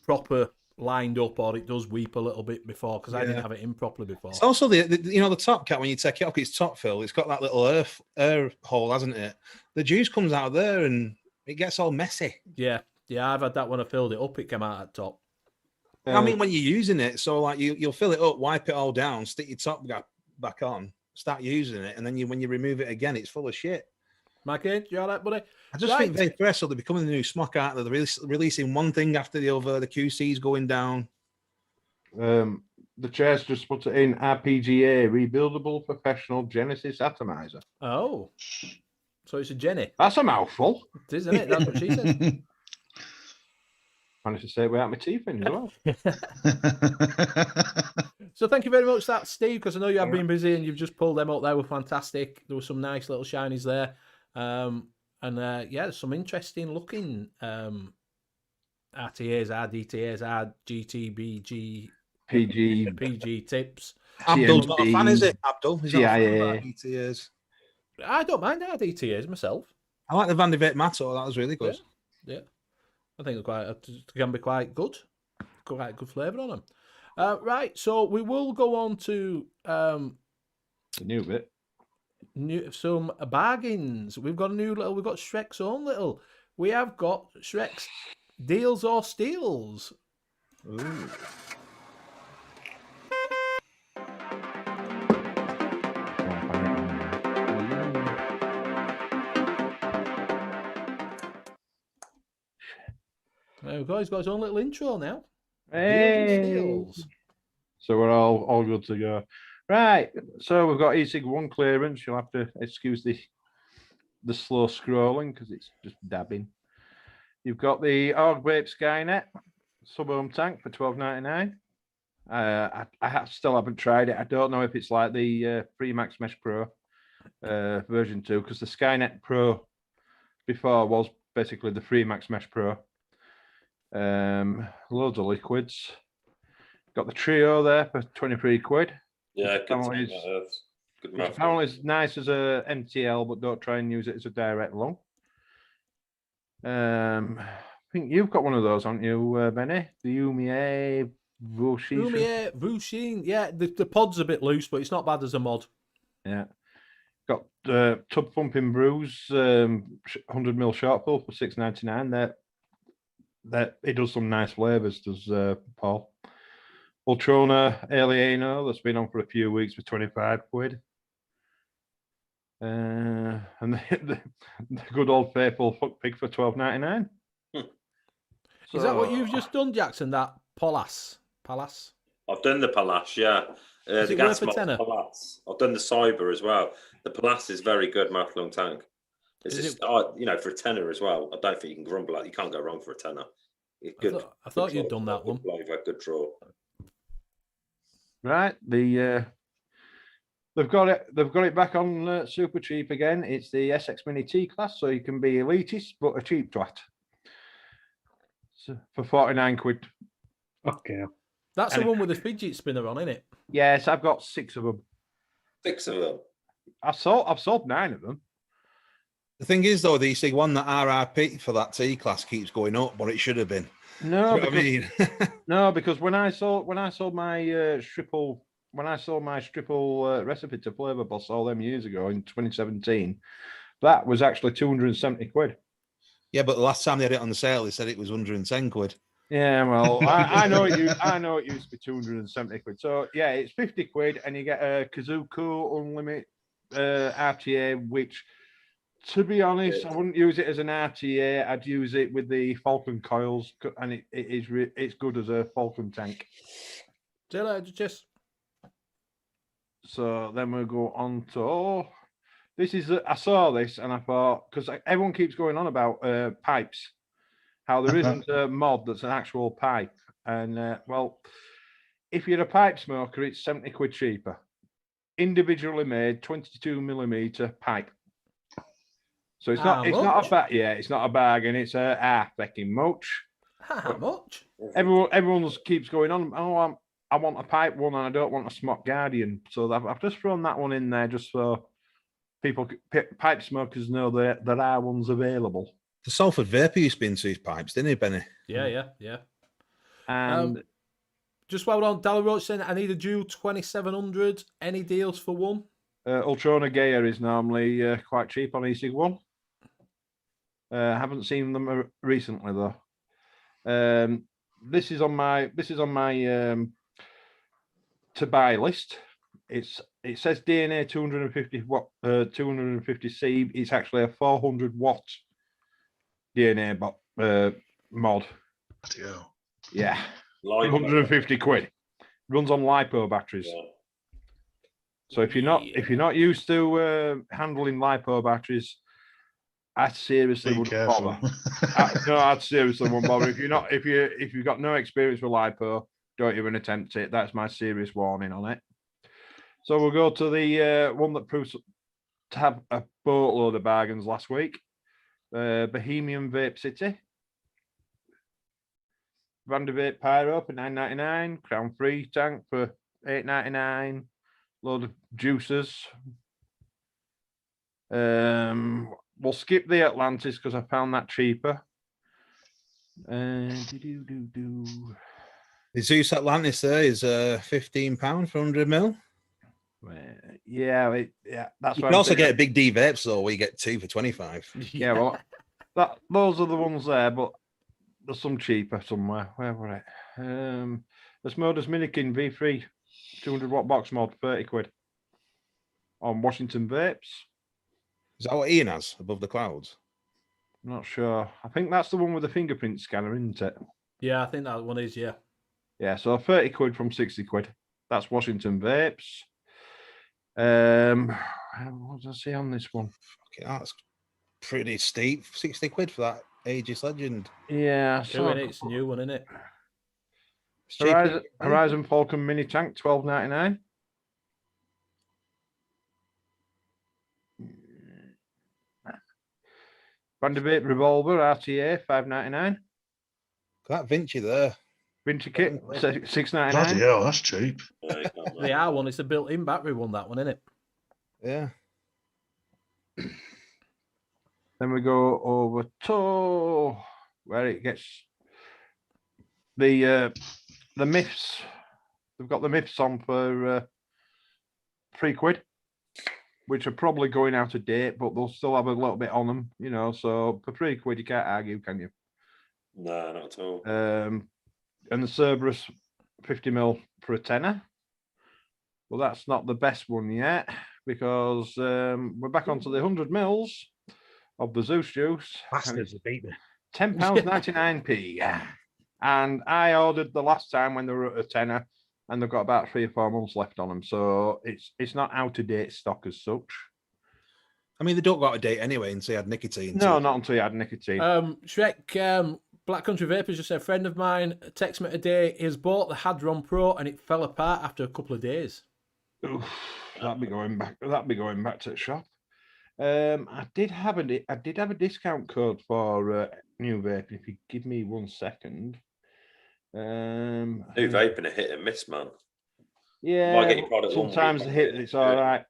proper lined up, or it does weep a little bit before, because I didn't have it in properly before. It's also the top cap, when you take it off, it's top fill. It's got that little air hole, hasn't it? The juice comes out of there and it gets all messy. Yeah, I've had that when I filled it up. It came out at top. I mean, when you're using it, so like you'll fill it up, wipe it all down, stick your top cap back on, start using it, and then when you remove it again, it's full of shit. Mikey, you all right, buddy? I just think Vapor, they're becoming the new smock out there. They're releasing one thing after the other. The QC's going down. The chair's just put it in RPGA, rebuildable professional Genesis atomizer. Oh, so it's a Jenny. That's a mouthful. It is, isn't it? That's what she said. Managed to say it without my teeth in as well. So thank you very much for that, Steve, because I know you have been busy and you've just pulled them up. They were fantastic. There were some nice little shinies there. There's some interesting looking RTAs, RDTAs, RGTBG, PG tips. Abdul's not a fan, is it? Abdul? He's not a fan of RDTAs. I don't mind RDTAs myself. I like the Van de Vape Mato. That was really good. Yeah. I think it can be quite good. Quite good flavour on them. Right, so we will go on to the new bit. Some bargains. We've got Shrek's own little. We have got Shrek's deals or steals. Ooh. There we go. He's got his own little intro now. Hey. So we're all good to go. Right. So we've got e-cig 1 clearance. You'll have to excuse the slow scrolling because it's just dabbing. You've got the Org Vape Skynet sub-ohm tank for $12.99. I still haven't tried it. I don't know if it's like the Freemax Mesh Pro version 2, because the Skynet Pro before was basically the Freemax Mesh Pro. Loads of liquids. Got the Trio there for 23 quid. Yeah, good. Apparently it's nice as a MTL, but don't try and use it as a direct lung. I think you've got one of those, haven't you, Benny? The Umier Vushin. Umier Vushin. Yeah, the pod's a bit loose, but it's not bad as a mod. Yeah. Got Tub Pumping Brews, 100ml short pull for $6.99. That it does some nice flavors, does Paul. Ultrona Alieno, that's been on for a few weeks for 25 quid. And the good old faithful fuck pig for $12.99. Is that what you've just done, Jackson? That Palace? I've done the Palace, yeah. The gas mod Palace. I've done the Cyber as well. The Palace is very good mouth-long tank. It's just, you know, for a tenner as well. I don't think you can grumble at it. You can't go wrong for a tenner. It's good. I thought you'd done that one. Good draw. Right, they've got it back on super cheap again. It's the SX Mini T class, so you can be elitist but a cheap twat. So for 49 quid. Okay. That's the one with the fidget spinner on, isn't it? Yes, I've got 6 of them. 6 of them. I've sold 9 of them. The thing is, though, you see one that RRP for that T class keeps going up, but it should have been. No, because, I mean, no, because when I sold my Stripple recipe to Flavor Boss all them years ago in 2017, that was actually 270 quid. Yeah, but the last time they had it on the sale, they said it was 110 quid. Yeah, well, I know it used to be 270 quid. So yeah, it's 50 quid, and you get a Kazuko Unlimited RTA, which, to be honest, I wouldn't use it as an RTA. I'd use it with the Falcon coils, and it's good as a Falcon tank. Just. So then we'll go on to this is. I saw this and I thought, because everyone keeps going on about pipes, how there isn't a mod that's an actual pipe, and well, if you're a pipe smoker, it's 70 quid cheaper. Individually made 22mm pipe. So it's not it's not a bargain. It's a fucking much. How much? Everyone keeps going on. Oh, I want a pipe one and I don't want a Smock Guardian. So I've just thrown that one in there just so people, pipe smokers, know that there are ones available. The Salford Vapor used to be into his pipes, didn't he, Benny? Yeah. And just while we're on, Dally Roach saying I need a dual 2700. Any deals for one? Ultrona Gaia is normally quite cheap on e-cig one. Haven't seen them recently though. This is on my to buy list. It says DNA 250 watt 250C. It's actually a 400 watt DNA mod. Yeah, 150 quid. Runs on lipo batteries. Yeah. So if you're not used to handling lipo batteries, I seriously wouldn't bother. I'd seriously wouldn't bother. If you've got no experience with lipo, don't even attempt it. That's my serious warning on it. So we'll go to the one that proves to have a boatload of bargains last week. Bohemian Vape City. Vandervape Pyro for $9.99. Crown Free tank for $8.99. Load of juicers. We'll skip the Atlantis because I found that cheaper. The Zeus Atlantis there is £15 for 100ml. Yeah, that's. You can also get a big D vapes though, where you get 2 for 25. Yeah, well, those are the ones there, but there's some cheaper somewhere. Where were it? The Smodus Minikin V3 200 watt box mod, 30 quid on Washington Vapes. Is that what Ian has above the clouds? I'm not sure. I think that's the one with the fingerprint scanner, isn't it? Yeah, I think that one is, yeah. Yeah, so 30 quid from 60 quid. That's Washington Vapes. What does I say on this one? Okay, that's pretty steep. 60 quid for that Aegis Legend. Yeah, It's a new one, isn't it? Horizon Falcon Mini Tank, $12.99. Vape Revolver RTA, $5.99. That Vinci there. Vinci kit, $6.99. Bloody hell, that's cheap. The R one, it's a built-in battery one, that one, isn't it? Yeah. Then we go over to where it gets the N.U.V.S. They've got the N.U.V.S on for £3, which are probably going out of date, but they'll still have a little bit on them, you know. So for £3, you can't argue, can you? No, not at all. And the Cerberus 50mm for a tenner. Well, that's not the best one yet, because we're back onto the 100ml of the Zeus juice. Bastards have beat me. £10.99p. And I ordered the last time when they were at a tenner, and they've got about 3 or 4 months left on them. So it's not out of date stock as such. I mean, they don't go out of date anyway until you had nicotine. No, not until you had nicotine. Shrek, Black Country Vapors just said, a friend of mine texted me today, he's bought the Hadron Pro and it fell apart after a couple of days. Oof, that'd be going back to the shop. I did have a discount code for N.U.V.S. If you give me 1 second. New vaping a hit and miss, man. Yeah, sometimes the hit, it's all right.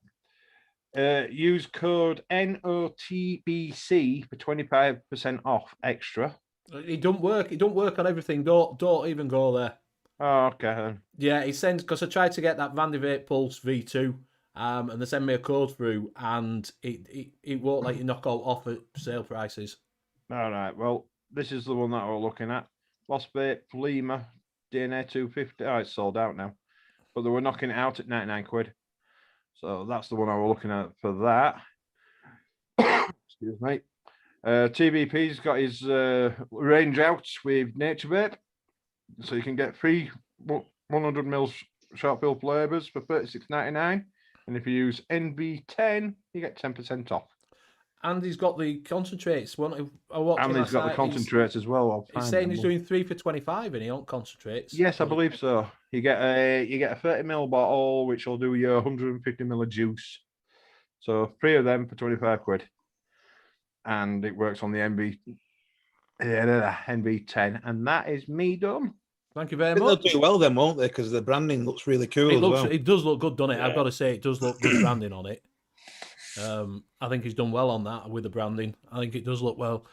Use code NOTBC for 25% off extra. It don't work. It don't work on everything. Don't even go there. Oh, okay then. Yeah, he sends, because I tried to get that Vandy Vape Pulse V2, and they send me a code through, and it won't let you knock out off at sale prices. All right. Well, this is the one that we're looking at. Lost Vape Lima DNA 250. Oh, it's sold out now, but they were knocking it out at £99. So that's the one I was looking at for that. Excuse me. TVP's got his range out with Nature Vape, so you can get free 100ml short fill flavors for $36.99, and if you use NV10, you get 10% off. And he's got the concentrates. And he's got the concentrates as well. He's saying he's doing 3 for $25, and he on concentrates. Yes, I believe so. You get a 30ml bottle, which will do your 150ml of juice. So 3 of them for £25, and it works on the NV10, and that is me done. Thank you very much. They'll do well then, won't they? Because the branding looks really cool. It does look good, doesn't it? Yeah. I've got to say, it does look good branding on it. I think he's done well on that with the branding. I think it does look well.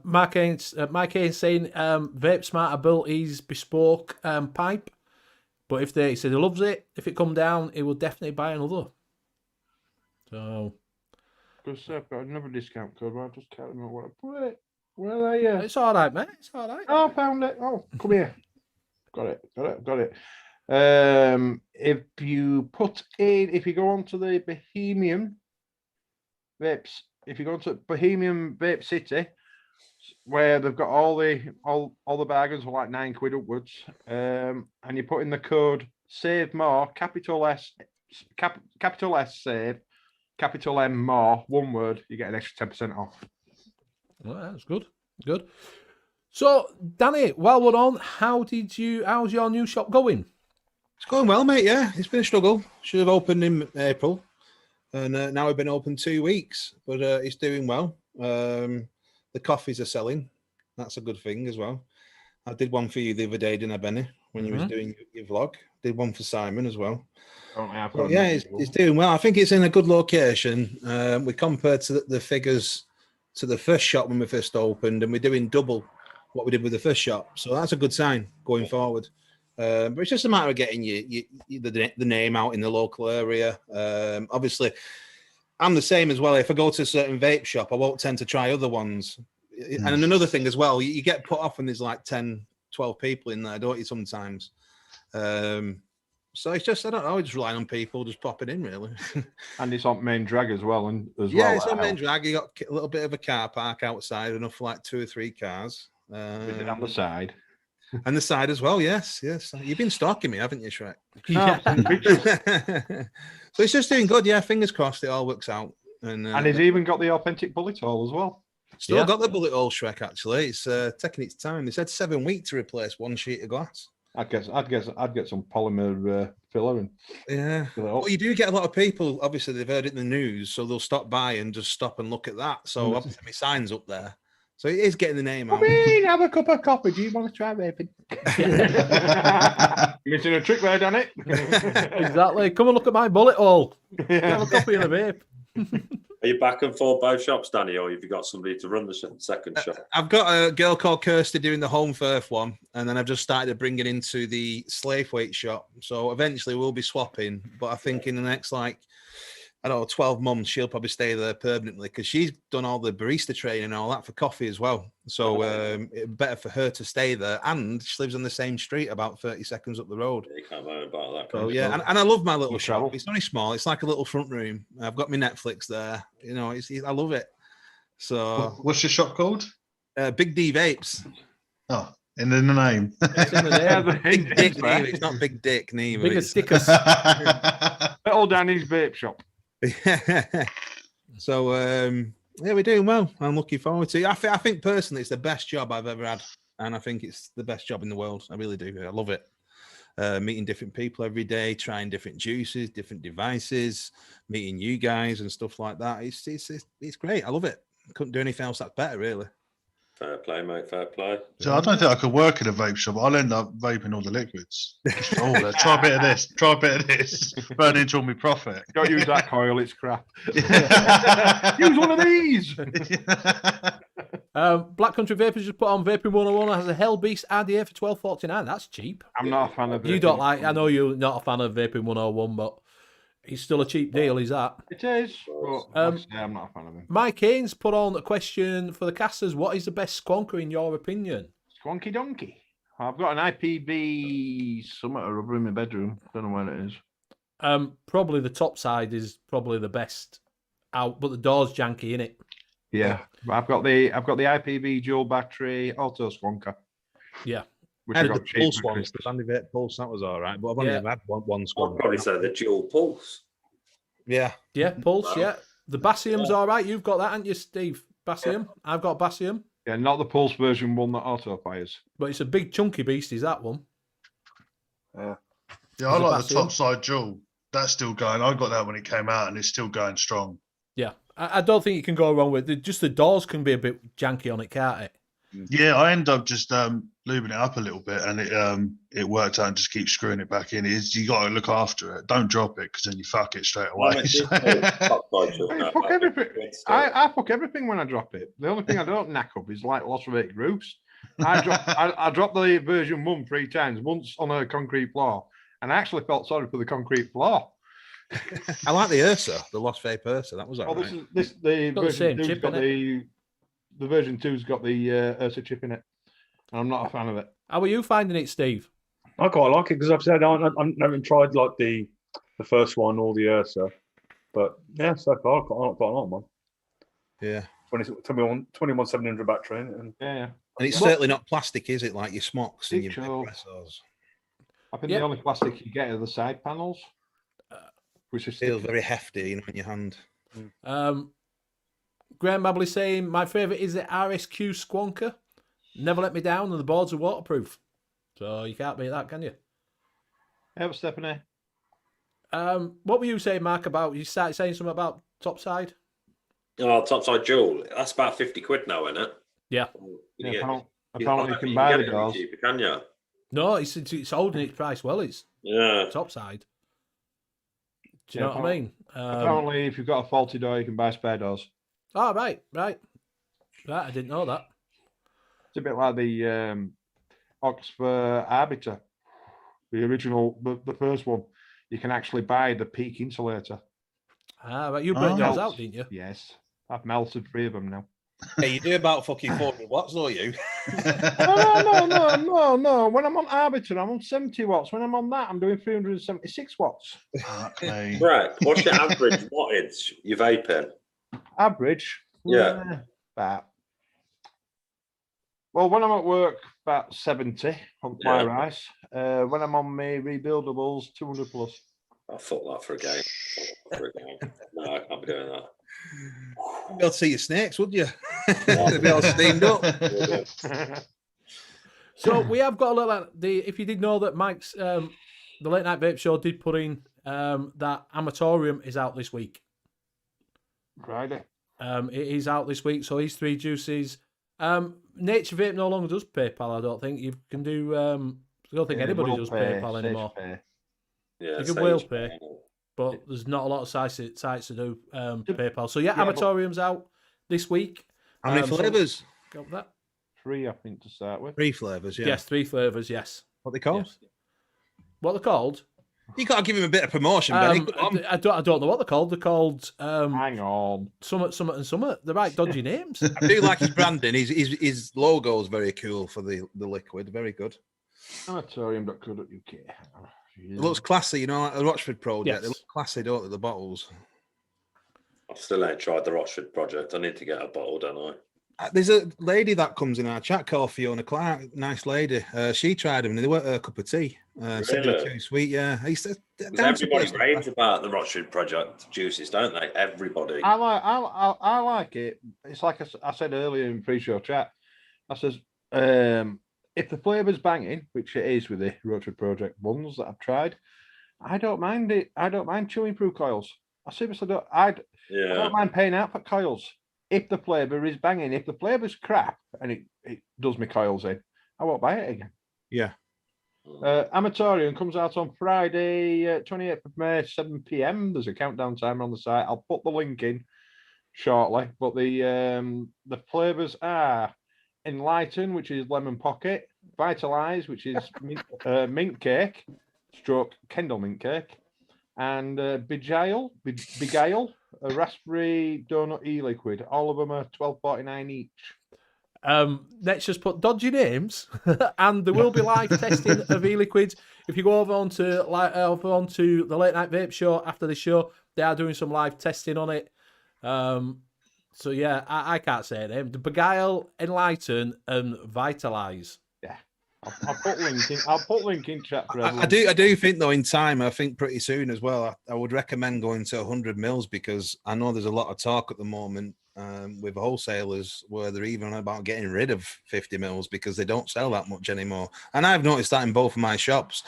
Mike Haynes saying Vape Smarter built his bespoke pipe, but he said he loves it. If it come down, he will definitely buy another. So, because I've got another discount code, but I just can't remember where I put it. Where are you? It's all right, mate. It's all right. Oh, I found it. Oh, come here. Got it. If you go onto the Bohemian Vapes, if you go to Bohemian Vape City, where they've got all the bargains for like £9 upwards, and you put in the code Save More, capital S Save, capital M More, one word, you get an extra 10% off. Well, that's good. Good. So, Danny, while we're on, how's your new shop going? It's going well, mate. Yeah, it's been a struggle. Should have opened in April, and now we've been open 2 weeks, but it's doing well. The coffees are selling. That's a good thing as well. I did one for you the other day, didn't I, Benny? When you was doing your vlog, did one for Simon as well. It's doing well. I think it's in a good location. We compared to the figures to the first shop when we first opened, and we're doing double what we did with the first shop. So that's a good sign going forward. But it's just a matter of getting the name out in the local area. Obviously, I'm the same as well. If I go to a certain vape shop, I won't tend to try other ones. And another thing as well, you get put off when there's like 10, 12 people in there, don't you, sometimes? So it's just, I don't know, just relying on people just popping in, really. And it's on main drag as well. It's on main drag. You got a little bit of a car park outside, enough for like 2 or 3 cars. On the side. And the side as well, yes. You've been stalking me, haven't you, Shrek? Yeah. So it's just doing good, yeah. Fingers crossed it all works out. And he's even got the authentic bullet hole as well. Still got the bullet hole Shrek, actually. It's taking its time. They said 7 weeks to replace one sheet of glass. I'd get some polymer filler and Well, you do get a lot of people. Obviously, they've heard it in the news, so they'll stop by and just stop and look at that. So obviously, my sign's up there, so it is getting the name out. Come in, have a cup of coffee. Do you want to try vaping? You're missing a trick there, Danny. Exactly. Come and look at my bullet hole. Have a copy of a vape. Are you back and forth both shops, Danny, or have you got somebody to run the second shop? I've got a girl called Kirsty doing the home firth one, and then I've just started to bring it into the slave weight shop. So eventually we'll be swapping, but I think in the next 12 months she'll probably stay there permanently because she's done all the barista training and all that for coffee as well. So it's better for her to stay there, and she lives on the same street about 30 seconds up the road. You can't moan about that. So yeah, and I love my little shop. It's only small. It's like a little front room. I've got my Netflix there. You know, I love it. So what's your shop called? Big D Vapes. Oh, in the name. It's in the name. Big Dick neither. It's not Big Dick neither. Bigger stickers. Little Danny's vape shop. So we're doing well. I'm looking forward to it. I think personally it's the best job I've ever had, and I think it's the best job in the world. I really do. I love it. Meeting different people every day, trying different juices, different devices, meeting you guys and stuff like that. It's great. I love it. Couldn't do anything else that's better, really. Fair play, mate. Fair play. So I don't think I could work in a vape shop. I'll end up vaping all the liquids. Try a bit of this. Try a bit of this. Burn into all my profit. Don't use that coil. It's crap. Use one of these. Black Country Vapors just put on Vaping 101 has a Hell Beast RDA for $12.49. That's cheap. I'm not a fan of it. You don't like. I know you're not a fan of Vaping 101, but it's still a cheap deal. Is that? It is. But I'm not a fan of it. Mike Haynes put on a question for the casters. What is the best squonker in your opinion? Squonky donkey. I've got an IPV somewhere rubber in my bedroom. Don't know where it is. Probably the top side is probably the best out, but the door's janky in it. Yeah, I've got the IPV dual battery auto squonker. Yeah, I had the pulse ones. The Funday Vape Pulse, that was all right, but I've only ever had one squonker. I'd probably say the dual pulse. Yeah, Pulse. Wow. Yeah, the Bassium's all right. You've got that, haven't you, Steve? Bassium. I've got Bassium. Yeah, not the Pulse version one that auto fires. But it's a big chunky beast. Is that one? Yeah, I like the top side dual. That's still going. I got that when it came out, and it's still going strong. Yeah, I don't think you can go wrong with it. Just the doors can be a bit janky on it, can't it? Yeah, I end up just lubing it up a little bit, and it worked out and just keep screwing it back in. You got to look after it. Don't drop it because then you fuck it straight away. I fuck everything. I fuck everything when I drop it. The only thing I don't knack up is like loss of 8 roofs. I dropped the version 1 3 times, once on a concrete floor, and I actually felt sorry for the concrete floor. I like the Ursa, the Lost Vape Ursa. That was all right. The version 2's got the version 2's got the Ursa chip in it, and I'm not a fan of it. How are you finding it, Steve? I quite like it because I've said I haven't tried like the first one or the Ursa, but yeah, so far I quite like one. Yeah, 21,700 battery, and yeah. And it's certainly not plastic, is it? Like your smocks and your compressors. I think the only plastic you get are the side panels, which feels very hefty, in your hand. Graham Babley saying my favourite is the RSQ Squonker. Never let me down, and the boards are waterproof, so you can't beat that, can you? Ever Stephanie? What were you saying, Mark? About you started saying something about topside? Oh, topside dual. That's about £50 now, isn't it? Yeah. Apparently you can buy the doors. Can you? No, it's holding its price well. It's topside. Do you know what I mean? Apparently, if you've got a faulty door, you can buy spare doors. Oh, right. I didn't know that. It's a bit like the oxva arbiter, the original, the first one. You can actually buy the peak insulator. Ah, right. You burnt those out, didn't you? Yes. I've melted 3 of them now. Hey, you do about fucking 40 watts, though, you? No. When I'm on arbiter, I'm on 70 watts. When I'm on that, I'm doing 376 watts. Okay. Right. What's your average wattage you're vaping? Average? Yeah. Well, when I'm at work, about 70 on fly rice. When I'm on my rebuildables, 200 plus. I'll fuck that for a game. No, I can't be doing that. You'd be able to see your snakes, would you? They'd be all steamed up. So we have got a little. If you did know that Mike's the Late Night Vape Show did put in that Amatorium is out this week. Friday. It is out this week. So his 3 juices. Nature Vape no longer does PayPal. I don't think you can do. I don't think anybody does PayPal anymore. Yeah, you can will pay, but there's not a lot of sites to do PayPal. So yeah, Amatorium's out this week. How many flavours? Got that? 3, I think, to start with. 3 flavours, yeah. Yes, 3 flavours, yes. What they called? Yes. What they're called? You got to give him a bit of promotion, Benny. I don't know what they're called. They're called hang on. Summit, and Summit. They're right dodgy names. I do like his branding. His logo is very cool for the liquid. Very good. Amatorium.co.uk. It looks classy, you know, like the Rochford project. Yes. They look classy, don't they, the bottles? I still ain't tried the Rochford project. I need to get a bottle, don't I? There's a lady that comes in our chat called Fiona Clark, nice lady. She tried them and they weren't her cup of tea. Said they're too sweet, yeah. Everybody raves about the Rochford project juices, don't they? Everybody. I like it. It's like I said earlier in pre-show chat. I says, if the flavour's banging, which it is with the Rochford project ones that I've tried, I don't mind it. I don't mind chewing through coils. I seriously don't. I don't mind paying out for coils. If the flavour is banging, if the flavour's crap and it does me coils in, I won't buy it again. Yeah. Amatorium comes out on Friday, 28th of May, 7 p.m. There's a countdown timer on the site. I'll put the link in shortly. But the flavours are Enlighten, which is lemon pocket, Vitalise, which is mint cake, stroke Kendall mint cake, and Beguile, a raspberry donut e-liquid. All of them are $12.49 each. Let's just put dodgy names, and there will be live testing of e-liquids. If you go over onto the Late Night Vape Show after the show, they are doing some live testing on it. So yeah, I can't say it. The Beguile, Enlighten, and Vitalise. Yeah, I'll put link in chat for everyone. I do think though, in time, I think pretty soon as well, I would recommend going to 100 mils because I know there's a lot of talk at the moment with wholesalers where they're even about getting rid of 50 mils because they don't sell that much anymore. And I've noticed that in both of my shops.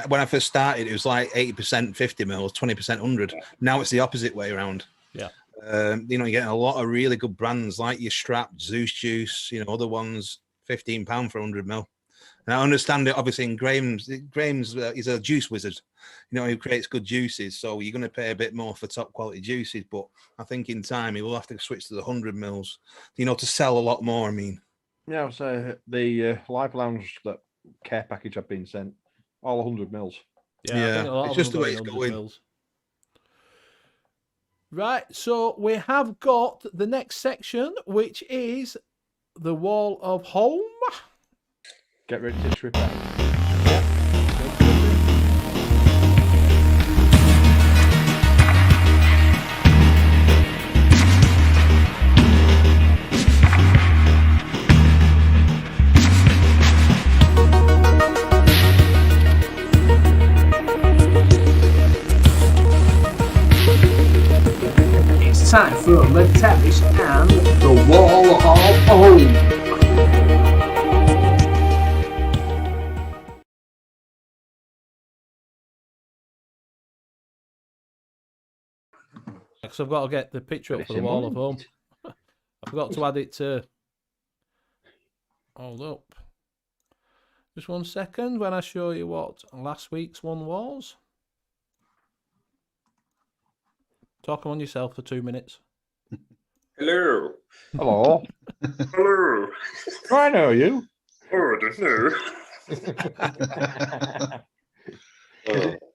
When I first started, it was like 80% 50 mils, 20% 100. Now it's the opposite way around. Yeah. You're getting a lot of really good brands like your Strap, Zeus Juice, other ones, £15 for 100 mil. And I understand it, obviously, in Graham's is a juice wizard, who creates good juices. So you're going to pay a bit more for top quality juices. But I think in time, he will have to switch to the 100 mils, to sell a lot more. I mean, yeah, so the Live Lounge that care package I've been sent, all 100 mils. Yeah, it's just the way it's going. Mils. Right, so we have got the next section, which is the Wall of Home. Get ready to trip out. It's time for the Terrace and the Wall of Home. Because I've got to get the picture up for the Wall of Home. I forgot to add it to... Hold up. Just 1 second when I show you what last week's one was. Talk among yourself for 2 minutes. Hello. Hello. Hello. I know you. Oh, I don't know.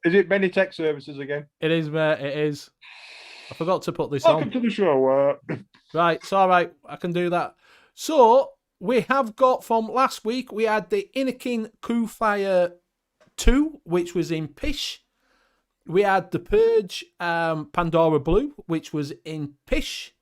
Is it many tech services again? It is, mate. It is. I forgot to put this Welcome on. to the show. Right, it's all right. I can do that. So, we have got from last week, we had the Innikin Coolfire 2, which was in Pish. We had the Purge Pandora Blue, which was in Pish.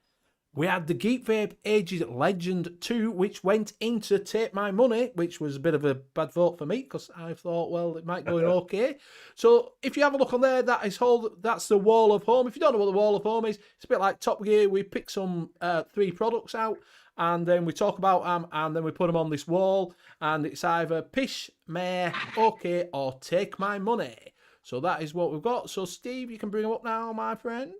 We had the Geek Vape Ages Legend 2, which went into Take My Money, which was a bit of a bad vote for me because I thought, well, it might go in okay. So if you have a look on there, that's the Wall of Home. If you don't know what the Wall of Home is, it's a bit like Top Gear. We pick some 3 products out, and then we talk about them, and then we put them on this wall, and it's either pish, meh, okay, or take my money. So that is what we've got. So Steve, you can bring them up now, my friend.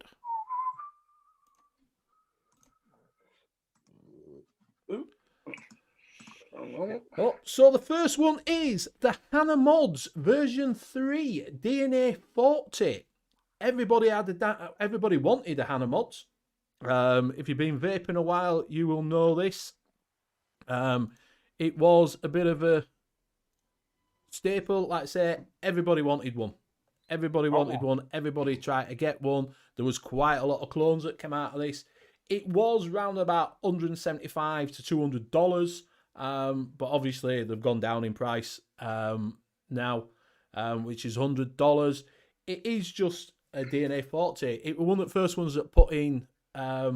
Oh, so the first one is the Hannah Mods version 3 DNA 40. Everybody wanted a Hannah Mods. If you've been vaping a while, you will know this. It was a bit of a staple. Like I say, everybody wanted one. Everybody wanted one. Everybody tried to get one. There was quite a lot of clones that came out of this. It was around about $175 to $200. But obviously they've gone down in price now, which is $100. It is just a DNA 40. It was one of the first ones that put in a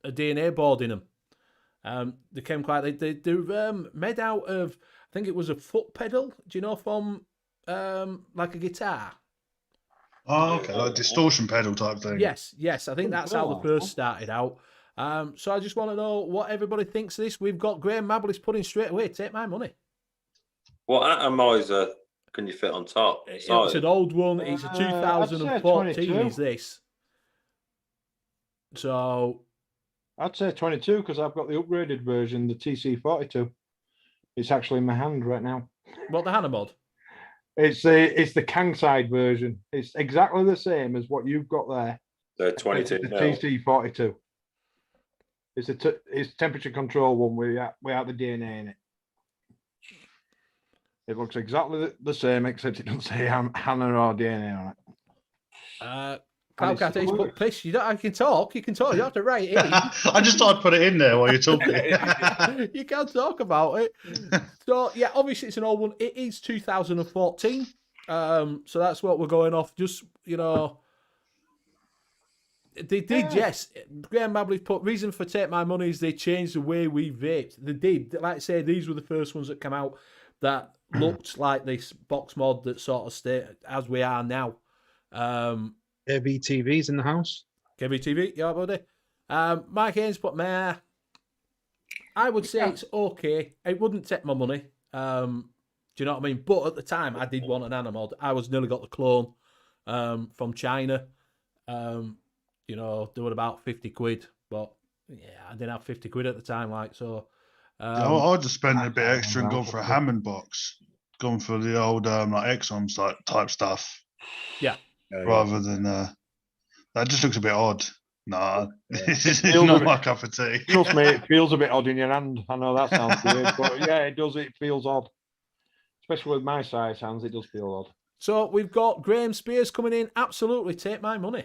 DNA board in them. They came quite. They're made out of. I think it was a foot pedal. Do you know, from like a guitar? Oh, okay, like a distortion pedal type thing. Yes. I think that's how they first started out. So I just want to know what everybody thinks of this. We've got Graham Mablis putting straight away, take my money. What atomizer can you fit on top? It's an old one. It's a 2014, is this. So I'd say 22 because I've got the upgraded version, the TC42. It's actually in my hand right now. What, the Hannah Mod? It's the Kangside version. It's exactly the same as what you've got there. The 22. The TC42. It's temperature control one without the DNA in it. It looks exactly the same, except it doesn't say Hannah or DNA on it. Cloud Cartel's put piss. I can talk. You can talk. You don't have to write it in. I just thought I'd put it in there while you're talking. You can talk about it. So yeah, obviously it's an old one. It is 2014. So that's what we're going off. Just, you know, they did, yes. Graham Mablis put reason for Take My Money is they changed the way we vaped. They did. Like I say, these were the first ones that came out that looked like this box mod that sort of stayed as we are now. Heavy TVs in the house. Heavy TV, yeah, buddy. Mike Haynes put meh. I would say it's okay. It wouldn't take my money. Do you know what I mean? But at the time, I did want an Anamod. I was nearly got the clone from China. You know, they were about 50 quid. But yeah, I didn't have 50 quid at the time, like, so. I'd just spend a bit extra and gone for a Hammond box. Gone for the old like Exxons type stuff. Yeah. Rather than that just looks a bit odd. Nah, it's not my cup of tea. Trust me, it feels a bit odd in your hand. I know that sounds weird, but yeah, it does. It feels odd, especially with my size hands. It does feel odd. So we've got Graham Spears coming in. Absolutely, take my money.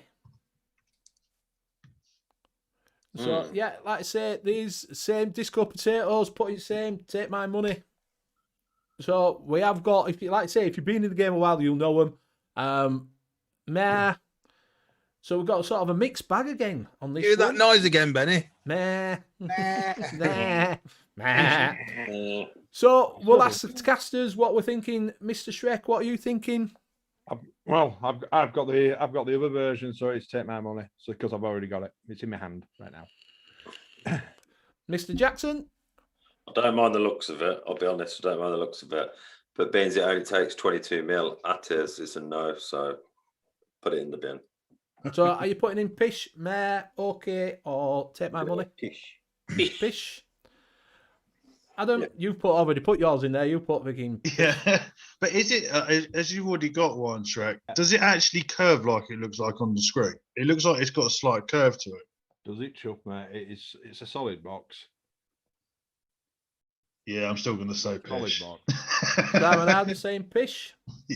So yeah, like I say, these same disco potatoes, putting same, take my money. So we have got, if you like I say, if you've been in the game a while, you'll know them. Meh. So we've got sort of a mixed bag again on this. Hear that noise again, Benny? Meh. Meh. Meh. So we'll ask the casters what we're thinking. Mr. Shrek, what are you thinking? Well, I've got the other version, so it's take my money. So because I've already got it, it's in my hand right now. Mr. Jackson, I don't mind the looks of it. I'll be honest, I don't mind the looks of it. But being it only takes 22 mil, that is a no. So put it in the bin. So are you putting in pish, meh, okay, or take my money? Pish. Pish. Adam, you've already put yours in there. You put fucking. Yeah, but is it as you've already got one, Shrek? Does it actually curve like it looks like on the screen? It looks like it's got a slight curve to it. Does it, Chuck, mate? It's a solid box. Yeah, I'm still going to say pish. Solid box. Simon, I'm the same pish.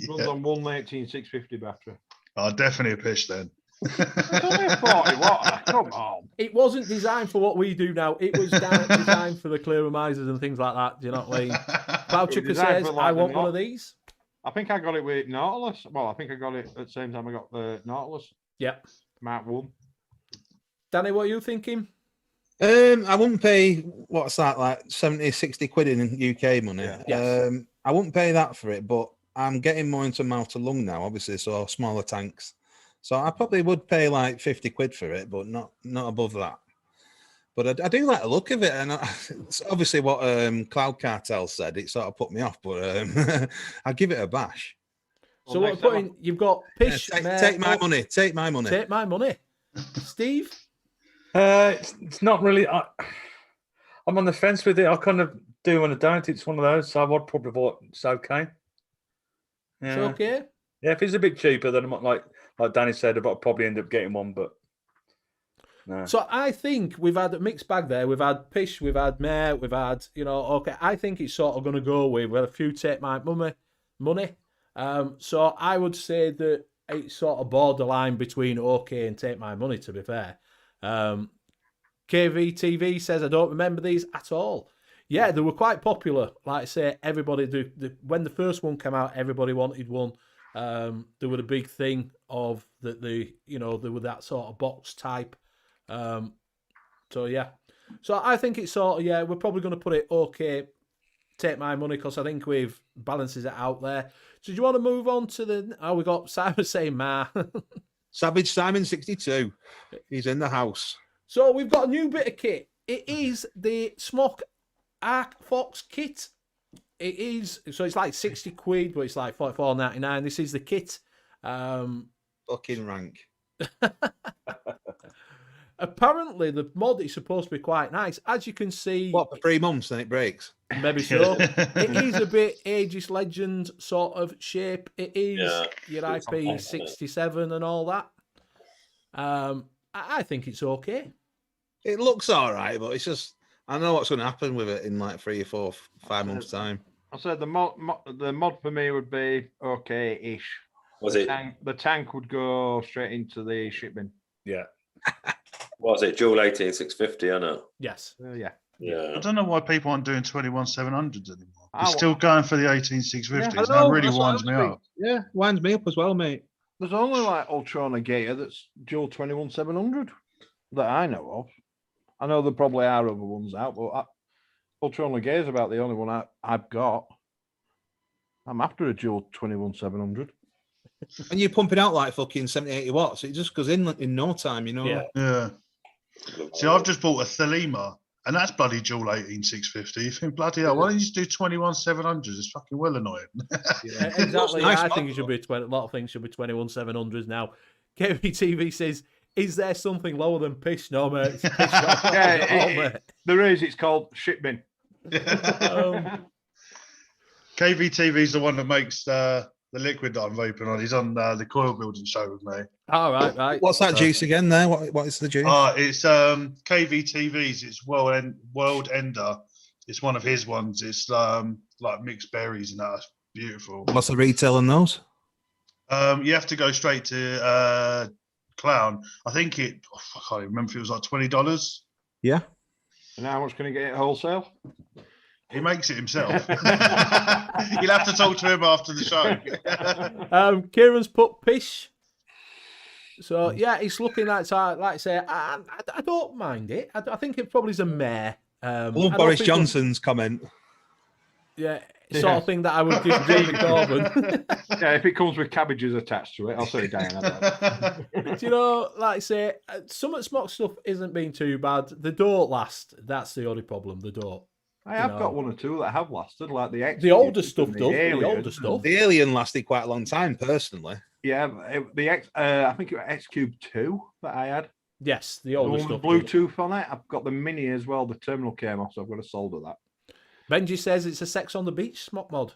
Runs on 118/650 battery. Oh, definitely a pish then. It's only 40 watt. Come on. It wasn't designed for what we do now. It was designed for the clearomisers and things like that. Do you know what I mean? Cloud Chucker says, I want one of these. I think I got it with Nautilus. Well, I think I got it at the same time I got the Nautilus. Yep. Mark 1. Danny, what are you thinking? I wouldn't pay, what's that, like 70, 60 quid in UK money. Yeah. Yes. I wouldn't pay that for it, but I'm getting more into mouth to lung now, obviously, so smaller tanks. So I probably would pay like 50 quid for it, but not above that. But I do like the look of it, and it's obviously what Cloud Cartel said. It sort of put me off, but I'll give it a bash. So what point? You've got Pish. Take my money. Take my money. Take my money. Steve? It's not really. I'm on the fence with it. I kind of do and I don't. It's one of those. So I would probably vote it's okay. Yeah. It's okay. Yeah, if it's a bit cheaper, then I'm like Danny said, I'd probably end up getting one. But no. So I think we've had a mixed bag there. We've had Pish, we've had Mare, we've had, okay. I think it's sort of going to go with a few take my money. So I would say that it's sort of borderline between okay and take my money, to be fair. KVTV says, I don't remember these at all. Yeah, they were quite popular. Like I say, everybody, when the first one came out, everybody wanted one. There was a big thing of that there were that sort of box type. So yeah. So I think it's sort of, we're probably going to put it okay, take my money, because I think we've balances it out there. So do you want to move on to we got Simon saying Ma. Savage Simon 62. He's in the house. So we've got a new bit of kit. It is the Smock Arc Fox kit. It is, so it's like 60 quid, but it's like 44.99. This is the kit. Fucking rank. Apparently, the mod is supposed to be quite nice. As you can see... What, for 3 months, then it breaks? Maybe so. It is a bit Aegis Legend sort of shape. It is your IP67 and all that. I think it's okay. It looks all right, but it's just... I know what's going to happen with it in like 3 or 4, 5 months' time. I said the mod for me would be okay-ish. The tank would go straight into the shipment. Yeah. Was it dual 18650? I know. Yes. Yeah. I don't know why people aren't doing 21700s anymore. They're still going for the 18650s. Yeah, that really winds me up. Yeah, winds me up as well, mate. There's only like Ultrona Gator that's dual 21700 that I know of. I know there probably are other ones out, but Ultrona Gator is about the only one I've got. I'm after a dual 21700. And you're pumping out like fucking 70, 80 watts. It just goes in no time, Yeah. See, I've just bought a Thelema, and that's bloody dual 18650. You think, bloody hell, why don't you just do 21700s? It's fucking well annoying. Yeah, exactly. Nice, I think it should be a lot of things should be 21700s now. KVTV says, is there something lower than Pish? No, mate. It's Pish there is. It's called shipment. KVTV's the one that makes the liquid that I'm vaping on. He's on the Coil building show with me. All right. What's that juice again there? What is the juice? It's KVTV's. It's World Ender. It's one of his ones. It's like mixed berries and that's beautiful. What's the retail on those? You have to go straight to Clown. I think I can't even remember if it was like $20. Yeah. And how much can you get at wholesale? He makes it himself. You'll have to talk to him after the show. Kieran's put Pish. So yeah, it's looking like I say, I don't mind it. I think it probably is a mare. I love Boris Johnson's comment. Yeah, sort of thing that I would give Jamie Corbyn. Yeah, if it comes with cabbages attached to it, I'll say down. Do like I say, some of the smoke stuff isn't being too bad. They don't last. That's the only problem. They don't. I have got one or two that have lasted, like the older stuff does. The older stuff. The Alien lasted quite a long time, personally. Yeah, I think it was X Cube 2 that I had. Yes, the older stuff. Bluetooth on it. I've got the Mini as well. The terminal came off, so I've got to solder that. Benji says it's a sex on the beach smoke mod.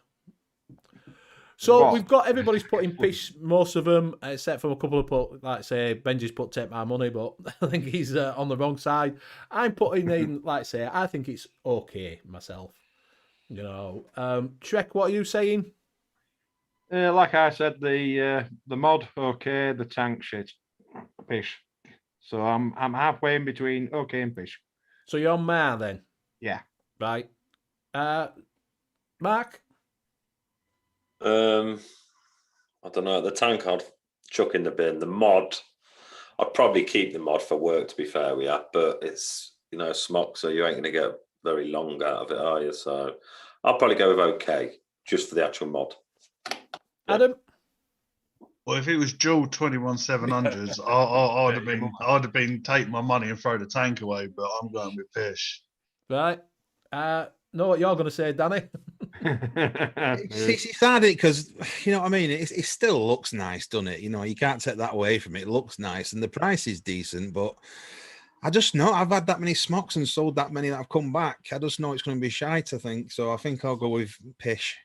So we've got everybody's putting Pish, most of them, except for a couple of like say Benji's put take my money, but I think he's on the wrong side. I'm putting in, like say, I think it's okay myself. Trek, what are you saying? Like I said, the mod okay, the tank shit, Pish. So I'm halfway in between okay and Pish. So you're on Mar then? Yeah. Right. Mark? I don't know. The tank I'd chuck in the bin. The mod, I'd probably keep the mod for work, to be fair with you, but it's, smock, so you ain't going to get very long out of it, are you? So I'll probably go with okay, just for the actual mod. Adam? Well, if it was dual 21-700s, I'd have been take my money and throw the tank away, but I'm going with Pish. Right. Know what you're going to say, Danny? It's hard because, you know what I mean? It still looks nice, doesn't it? You can't take that away from it. It looks nice and the price is decent, but I just know I've had that many smocks and sold that many that have come back. I just know it's going to be shite, I think. So I think I'll go with Pish.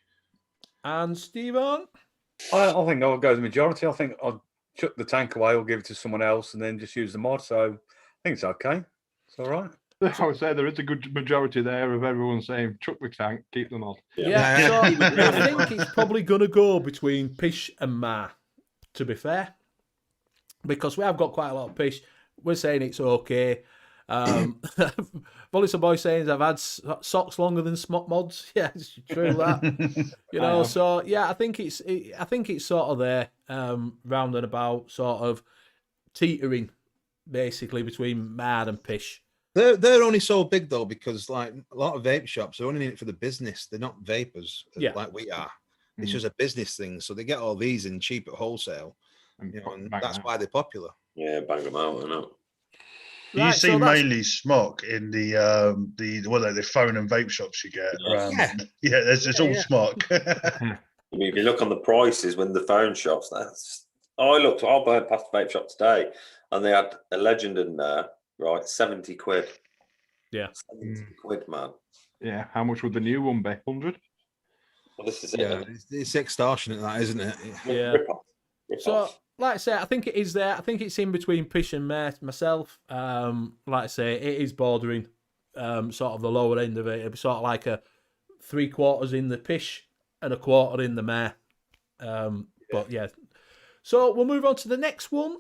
And Stephen? I think I'll go with the majority. I think I'll chuck the tank away or give it to someone else and then just use the mod. So I think it's okay. It's all right. I would say there is a good majority there of everyone saying chuck the tank, keep the mod. Yeah, so I think it's probably going to go between Pish and Ma, to be fair, because we have got quite a lot of Pish. We're saying it's okay. Volleys boy saying I've had socks longer than smock mods. Yeah, it's true that. So yeah, I think it's sort of there, round and about, sort of teetering, basically between Mad and Pish. They're only so big though because like a lot of vape shops are only in it for the business. They're not vapors like we are. It's just a business thing. So they get all these in cheap at wholesale, and that's why they're popular. Yeah, bang them out, I know. You see mainly smock in the phone and vape shops you get. It's all smock. If you look on the prices when the phone shops, I burned past the vape shop today, and they had a Legend in there, right? 70 quid. Yeah, 70 quid, man. Yeah, how much would the new one be? 100. Well, this is it. It's extortionate, that isn't it? Yeah. So, like I say, I think it is there. I think it's in between Pish and myself. Like I say, it is bordering sort of the lower end of it. It'd be sort of like a 3/4 in the Pish and a 1/4 in the Mare. But yeah. So we'll move on to the next one,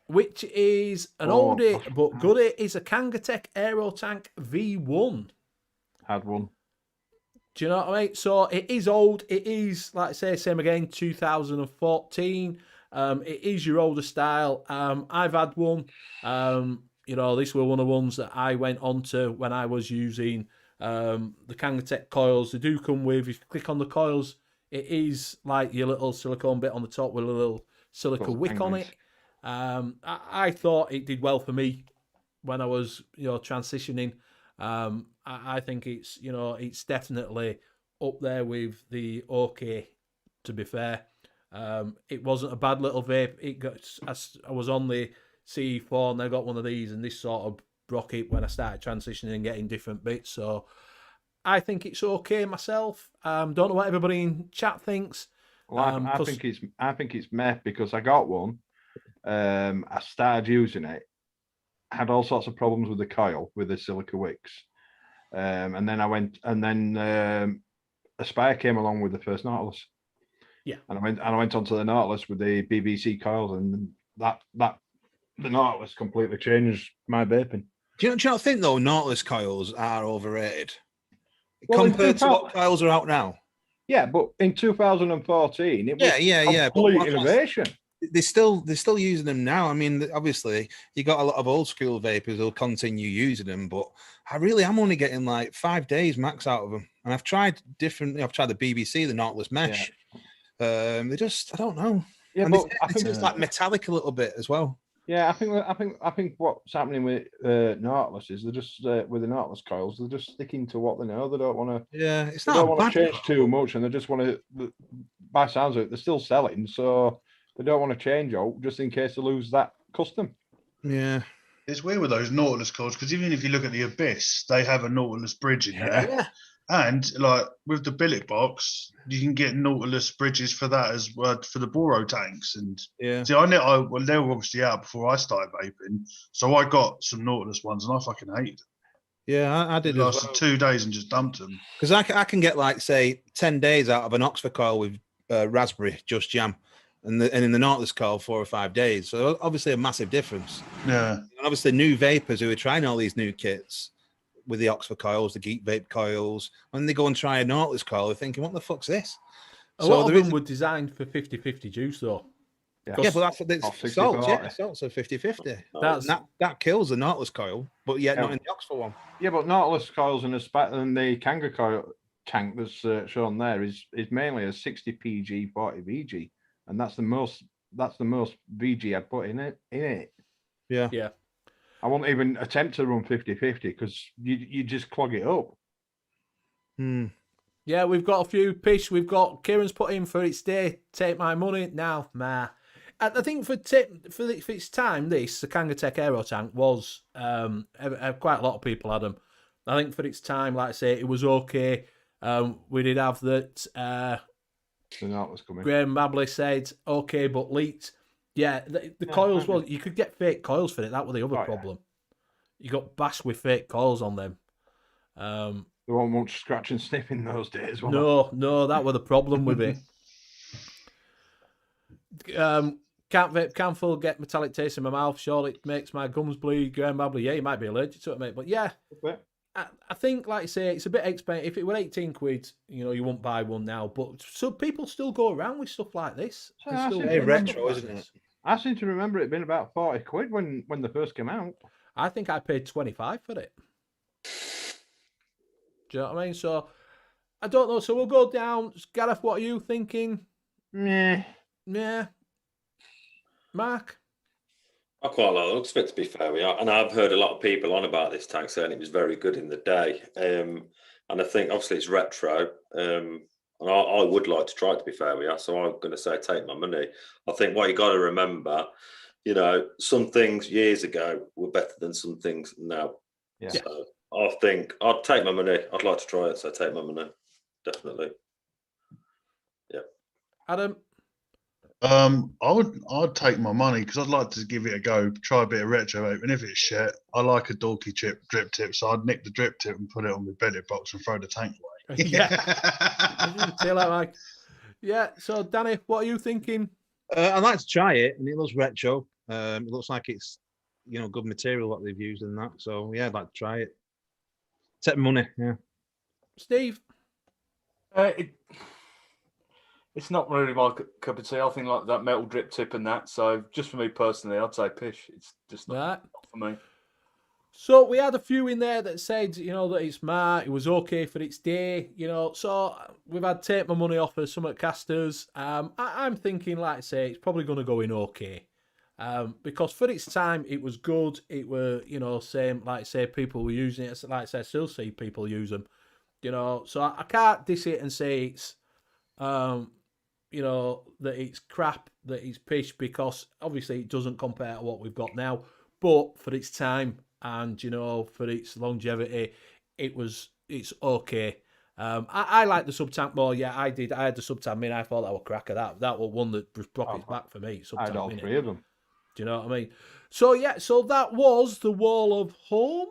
which is an oldie but goodie. It's a Kangatech Aero Tank V1. Had one. Do you know what I mean? So it is old. It is, like I say, same again, 2014. It is your older style. I've had one. This were one of the ones that I went onto when I was using the Kangatech coils. They do come with, if you click on the coils, it is like your little silicone bit on the top with a little silica wick on it. I thought it did well for me when I was, transitioning. I think it's, it's definitely up there with the OK, to be fair. It wasn't a bad little vape. I was on the CE4 and I got one of these, and this sort of broke it when I started transitioning and getting different bits. So I think it's okay myself. Don't know what everybody in chat thinks. Well, I think it's meh because I got one. I started using it. Had all sorts of problems with the coil, with the silica wicks. And then Aspire came along with the first Nautilus. Yeah. And I went onto the Nautilus with the BBC coils, and the Nautilus completely changed my vaping. Do you not think though Nautilus coils are overrated compared to what coils are out now? Yeah, but in 2014, it was complete innovation. They're still using them now. I mean, obviously, you got a lot of old school vapors who'll continue using them, but I'm only getting like 5 days max out of them. And I've tried different. I've tried the BBC, the Nautilus Mesh. Yeah. They just, I don't know. Yeah, and but I think it's like metallic a little bit as well. Yeah, I think what's happening with Nautilus is they're just with the Nautilus coils, they're just sticking to what they know. They don't want to. Yeah, it's not. They don't want to change too much, and they just want to. By sounds of it, they're still selling, so. They don't want to change out just in case they lose that custom. Yeah. It's weird with those Nautilus coils because even if you look at the Abyss, they have a Nautilus bridge in there. Yeah. And like with the billet box, you can get Nautilus bridges for that as well for the Boro tanks. And yeah. See, they were obviously out before I started vaping, so I got some Nautilus ones and I fucking hated them. Yeah, I did. Lasted 2 days and just dumped them. Because I can get like say 10 days out of an oxva coil with raspberry just jam. And in the Nautilus coil 4 or 5 days. So obviously a massive difference. Yeah. And obviously new vapors who are trying all these new kits with the Oxford coils, the Geek Vape coils, when they go and try a Nautilus coil, they're thinking, what the fuck's this? A lot of them were designed for 50-50 juice though. Yeah, but that's Oh, 60, salt. 40. Yeah, salt's a 50-50. That's That kills the Nautilus coil, but yet not Yeah. in the Oxford one. Yeah, but Nautilus coils and the Kanga coil tank that's shown there is mainly a 60 PG 40 VG, and that's the most VG I'd put in it. Yeah. yeah. I won't even attempt to run 50-50 because you just clog it up. Yeah, we've got a few pish. We've got Kieran's put in for its day. Take my money now, ma. I think for its time, the Kangatech Aero tank was quite a lot of people had them. I think for its time, like I say, it was okay. We did have that. The Nautilus coming. Graham Mabley said okay, but leaked. Yeah, the coils. Well, you could get fake coils for it. That was the other problem. You got bashed with fake coils on them. There wasn't much scratch and sniff in those days. No, that was the problem with it. Can't vape, can full get metallic taste in my mouth. Sure, it makes my gums bleed. Graham Babley, yeah, you might be allergic to it, mate. But yeah, I think, like I say, it's a bit expensive. If it were 18 quid, you wouldn't buy one now. But so people still go around with stuff like this. Very retro, isn't it? I seem to remember it being about 40 quid when they first came out. I think I paid 25 for it. Do you know what I mean? So I don't know. So we'll go down. Gareth, what are you thinking? Meh. Yeah. Mark? I quite like the looks of it, to be fair. And I've heard a lot of people on about this tank saying it was very good in the day. And I think, obviously, it's retro. And I would like to try it, to be fair with you. So I'm going to say take my money. I think what you got to remember, some things years ago were better than some things now. Yeah. So I think I'd take my money. I'd like to try it, so take my money. Definitely. Yeah. Adam? I'd take my money because I'd like to give it a go, try a bit of retro vape, and if it's shit, I like a dorky drip tip, so I'd nick the drip tip and put it on my bedded box and throw the tank away. Yeah. See that, Mike? Yeah. So Danny, what are you thinking? I'd like to try it, and it looks retro. It looks like it's good material what they've used in that. So yeah, I'd like to try it. Take money, yeah. Steve? It's not really my cup of tea. I think like that metal drip tip and that. So just for me personally, I'd say pish. It's just not for me. So we had a few in there that said, that it's it was okay for its day, So we've had take my money off of some at casters. I'm thinking, like I say, it's probably going to go in okay. Because for its time, it was good. It were, same, like I say, people were using it. Like I say, I still see people use them, So I can't diss it and say it's, that it's crap, that it's pish, because obviously it doesn't compare to what we've got now. But for its time and, for its longevity, it's okay. I like the sub-tank more. Yeah, I did. I had the sub-tank mini. I thought that was cracker. That was one that brought its back for me. I had all mini. 3 of them. Do you know what I mean? So, yeah, so that was the Wall of Home.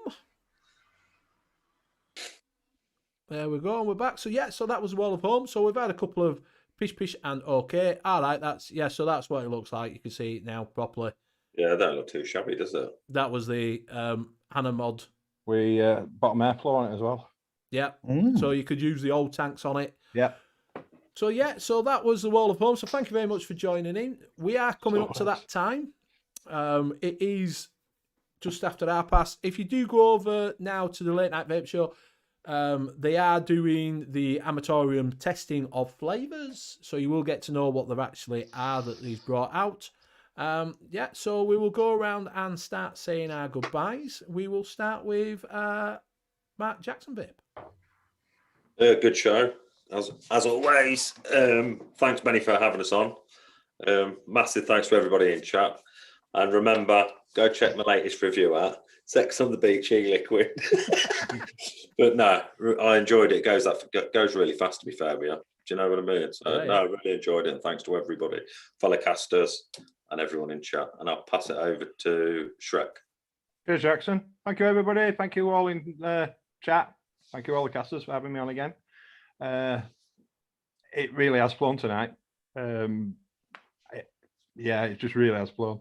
There we go, and we're back. So, yeah, so that was the Wall of Home. So we've had a couple of pish and okay. All right, so that's what it looks like. You can see it now properly. Yeah, that don't look too shabby, does it? That was the Hannah mod. We bottom airflow on it as well. Yeah. So you could use the old tanks on it. Yeah. So yeah, so that was the Wall of Home. So thank you very much for joining in. We are coming up to that time. It is just after past. If you do go over now to the Late Night Vape Show, they are doing the Amatorium testing of flavours, so you will get to know what they actually are that he's brought out. Yeah, so we will go around and start saying our goodbyes. We will start with Mark Jackson Vape. Good show, as always. Thanks, Benny, for having us on. Massive thanks to everybody in chat. And remember, go check my latest review out. Sex on the Beach e-liquid. But no, I enjoyed it. It goes really fast, to be fair with you. Do you know what I mean? So I really enjoyed it. And thanks to everybody, fellow casters and everyone in chat. And I'll pass it over to Shrek. Cheers, Jackson. Thank you, everybody. Thank you all in chat. Thank you all the casters for having me on again. It really has flown tonight. It just really has flown.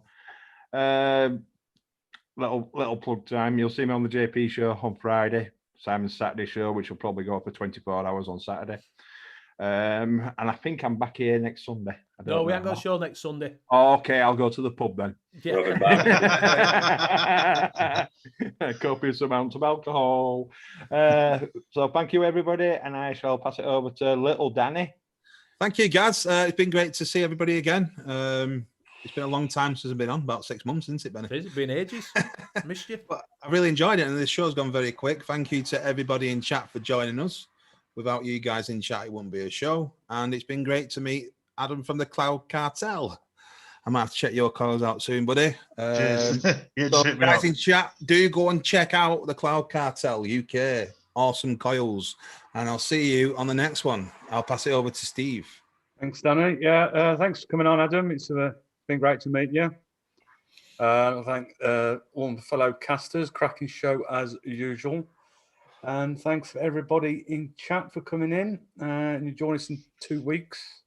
Little plug time. You'll see me on the JP show on Friday, Simon's Saturday show, which will probably go for 24 hours on Saturday. And I think I'm back here next Sunday. No, we haven't got a show next Sunday. Oh, okay, I'll go to the pub then. Yeah. Copious amounts of alcohol. So thank you, everybody, and I shall pass it over to little Danny. Thank you, guys. It's been great to see everybody again. It's been a long time since I've been on, about 6 months, isn't it, Benny? It's been ages. Missed you. But I really enjoyed it, and the show's gone very quick. Thank you to everybody in chat for joining us. Without you guys in chat, it wouldn't be a show. And it's been great to meet Adam from the Cloud Cartel. I might have to check your coils out soon, buddy. So guys in chat, do go and check out the Cloud Cartel UK. Awesome coils. And I'll see you on the next one. I'll pass it over to Steve. Thanks, Danny. Yeah, thanks for coming on, Adam. It's been great to meet you. I thank all my fellow casters. Cracking show as usual. And thanks for everybody in chat for coming in. And you join us in 2 weeks'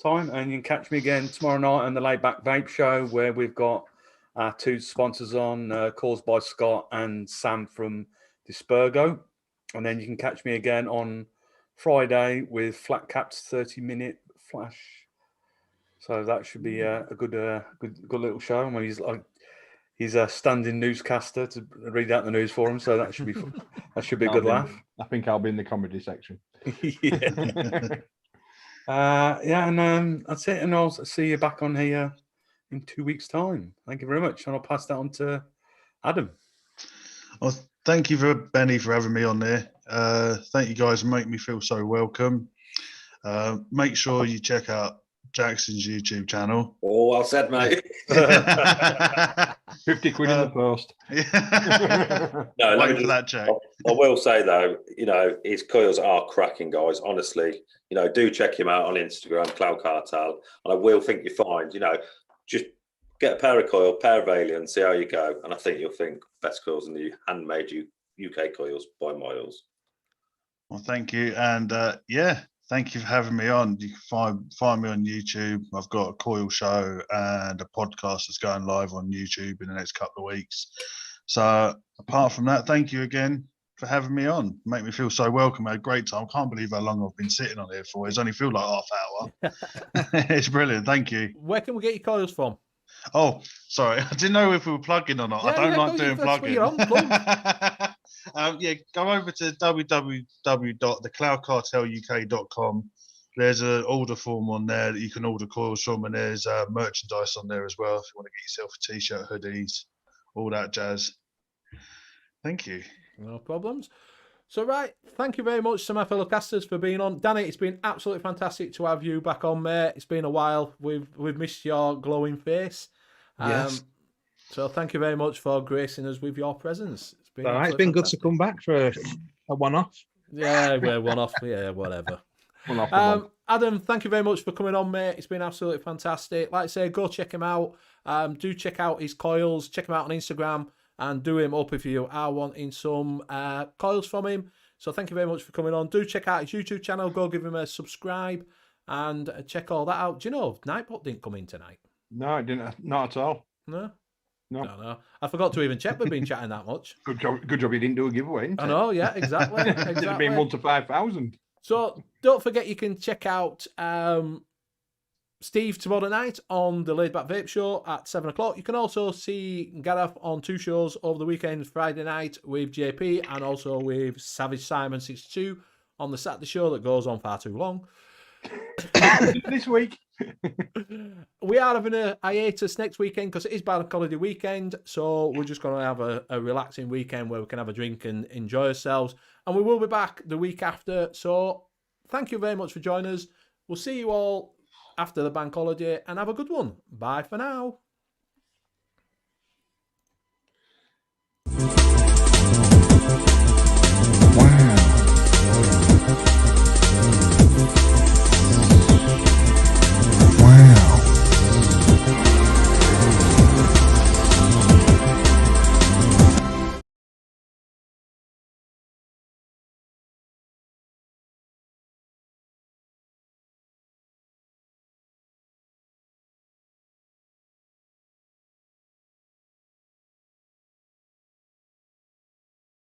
time. And you can catch me again tomorrow night on the Laid Back Vape Show, where we've got our 2 sponsors on, Caused by Scott and Sam from Dispergo. And then you can catch me again on Friday with Flat Cap's 30-minute flash. So that should be a good little show. I mean, he's a standing newscaster to read out the news for him, so that should be fun. That should be a good laugh. I think I'll be in the comedy section. Yeah. And that's it. And I'll see you back on here in 2 weeks' time. Thank you very much, and I'll pass that on to Adam. Well, thank you for Benny for having me on there. Thank you guys, make me feel so welcome. Make sure you check out Jackson's YouTube channel. Oh, well said, mate. 50 quid in the post. No, wait for that check. I will say though, his coils are cracking, guys. Honestly, do check him out on Instagram, Cloud Cartel, and I will think you find, just get a pair of coil, pair of alien, see how you go, and I think you'll think best coils in the handmade UK coils by miles. Well, thank you, and thank you for having me on. You can find me on YouTube. I've got a coil show and a podcast that's going live on YouTube in the next couple of weeks. So apart from that, thank you again for having me on. Make me feel so welcome. I had a great time. Can't believe how long I've been sitting on here for. It's only feel like half hour. It's brilliant. Thank you. Where can we get your coils from? Oh, sorry. I didn't know if we were plugging or not. I don't like doing plugging. Go over to www.thecloudcarteluk.com. There's an order form on there that you can order coils from, and there's merchandise on there as well if you want to get yourself a t-shirt, hoodies, all that jazz. Thank you. No problems. So, right, thank you very much to my fellow casters for being on. Danny, it's been absolutely fantastic to have you back on, mate. It's been a while. We've missed your glowing face. Yes. So thank you very much for gracing us with your presence. It's been good to come back for a one-off. Yeah, we're one-off. Yeah, whatever. Adam, thank you very much for coming on, mate. It's been absolutely fantastic. Like I say, go check him out. Do check out his coils. Check him out on Instagram. And do him up if you are wanting some coils from him. So thank you very much for coming on. Do check out his YouTube channel. Go give him a subscribe and check all that out. Do you know Nightbot didn't come in tonight? No, it didn't. Not at all. No. I forgot to even check. We've been chatting that much. Good job you didn't do a giveaway. I know. Yeah, exactly. It'd have been 1 to 5,000. So don't forget you can check out Steve tomorrow night on the Laid Back Vape Show at 7 o'clock. You can also see Gareth on 2 shows over the weekend, Friday night with JP and also with Savage Simon 62 on the Saturday show that goes on far too long. This week. We are having a hiatus next weekend because it is bank holiday weekend. So we're just going to have a relaxing weekend where we can have a drink and enjoy ourselves. And we will be back the week after. So thank you very much for joining us. We'll see you all after the bank holiday and have a good one. Bye for now.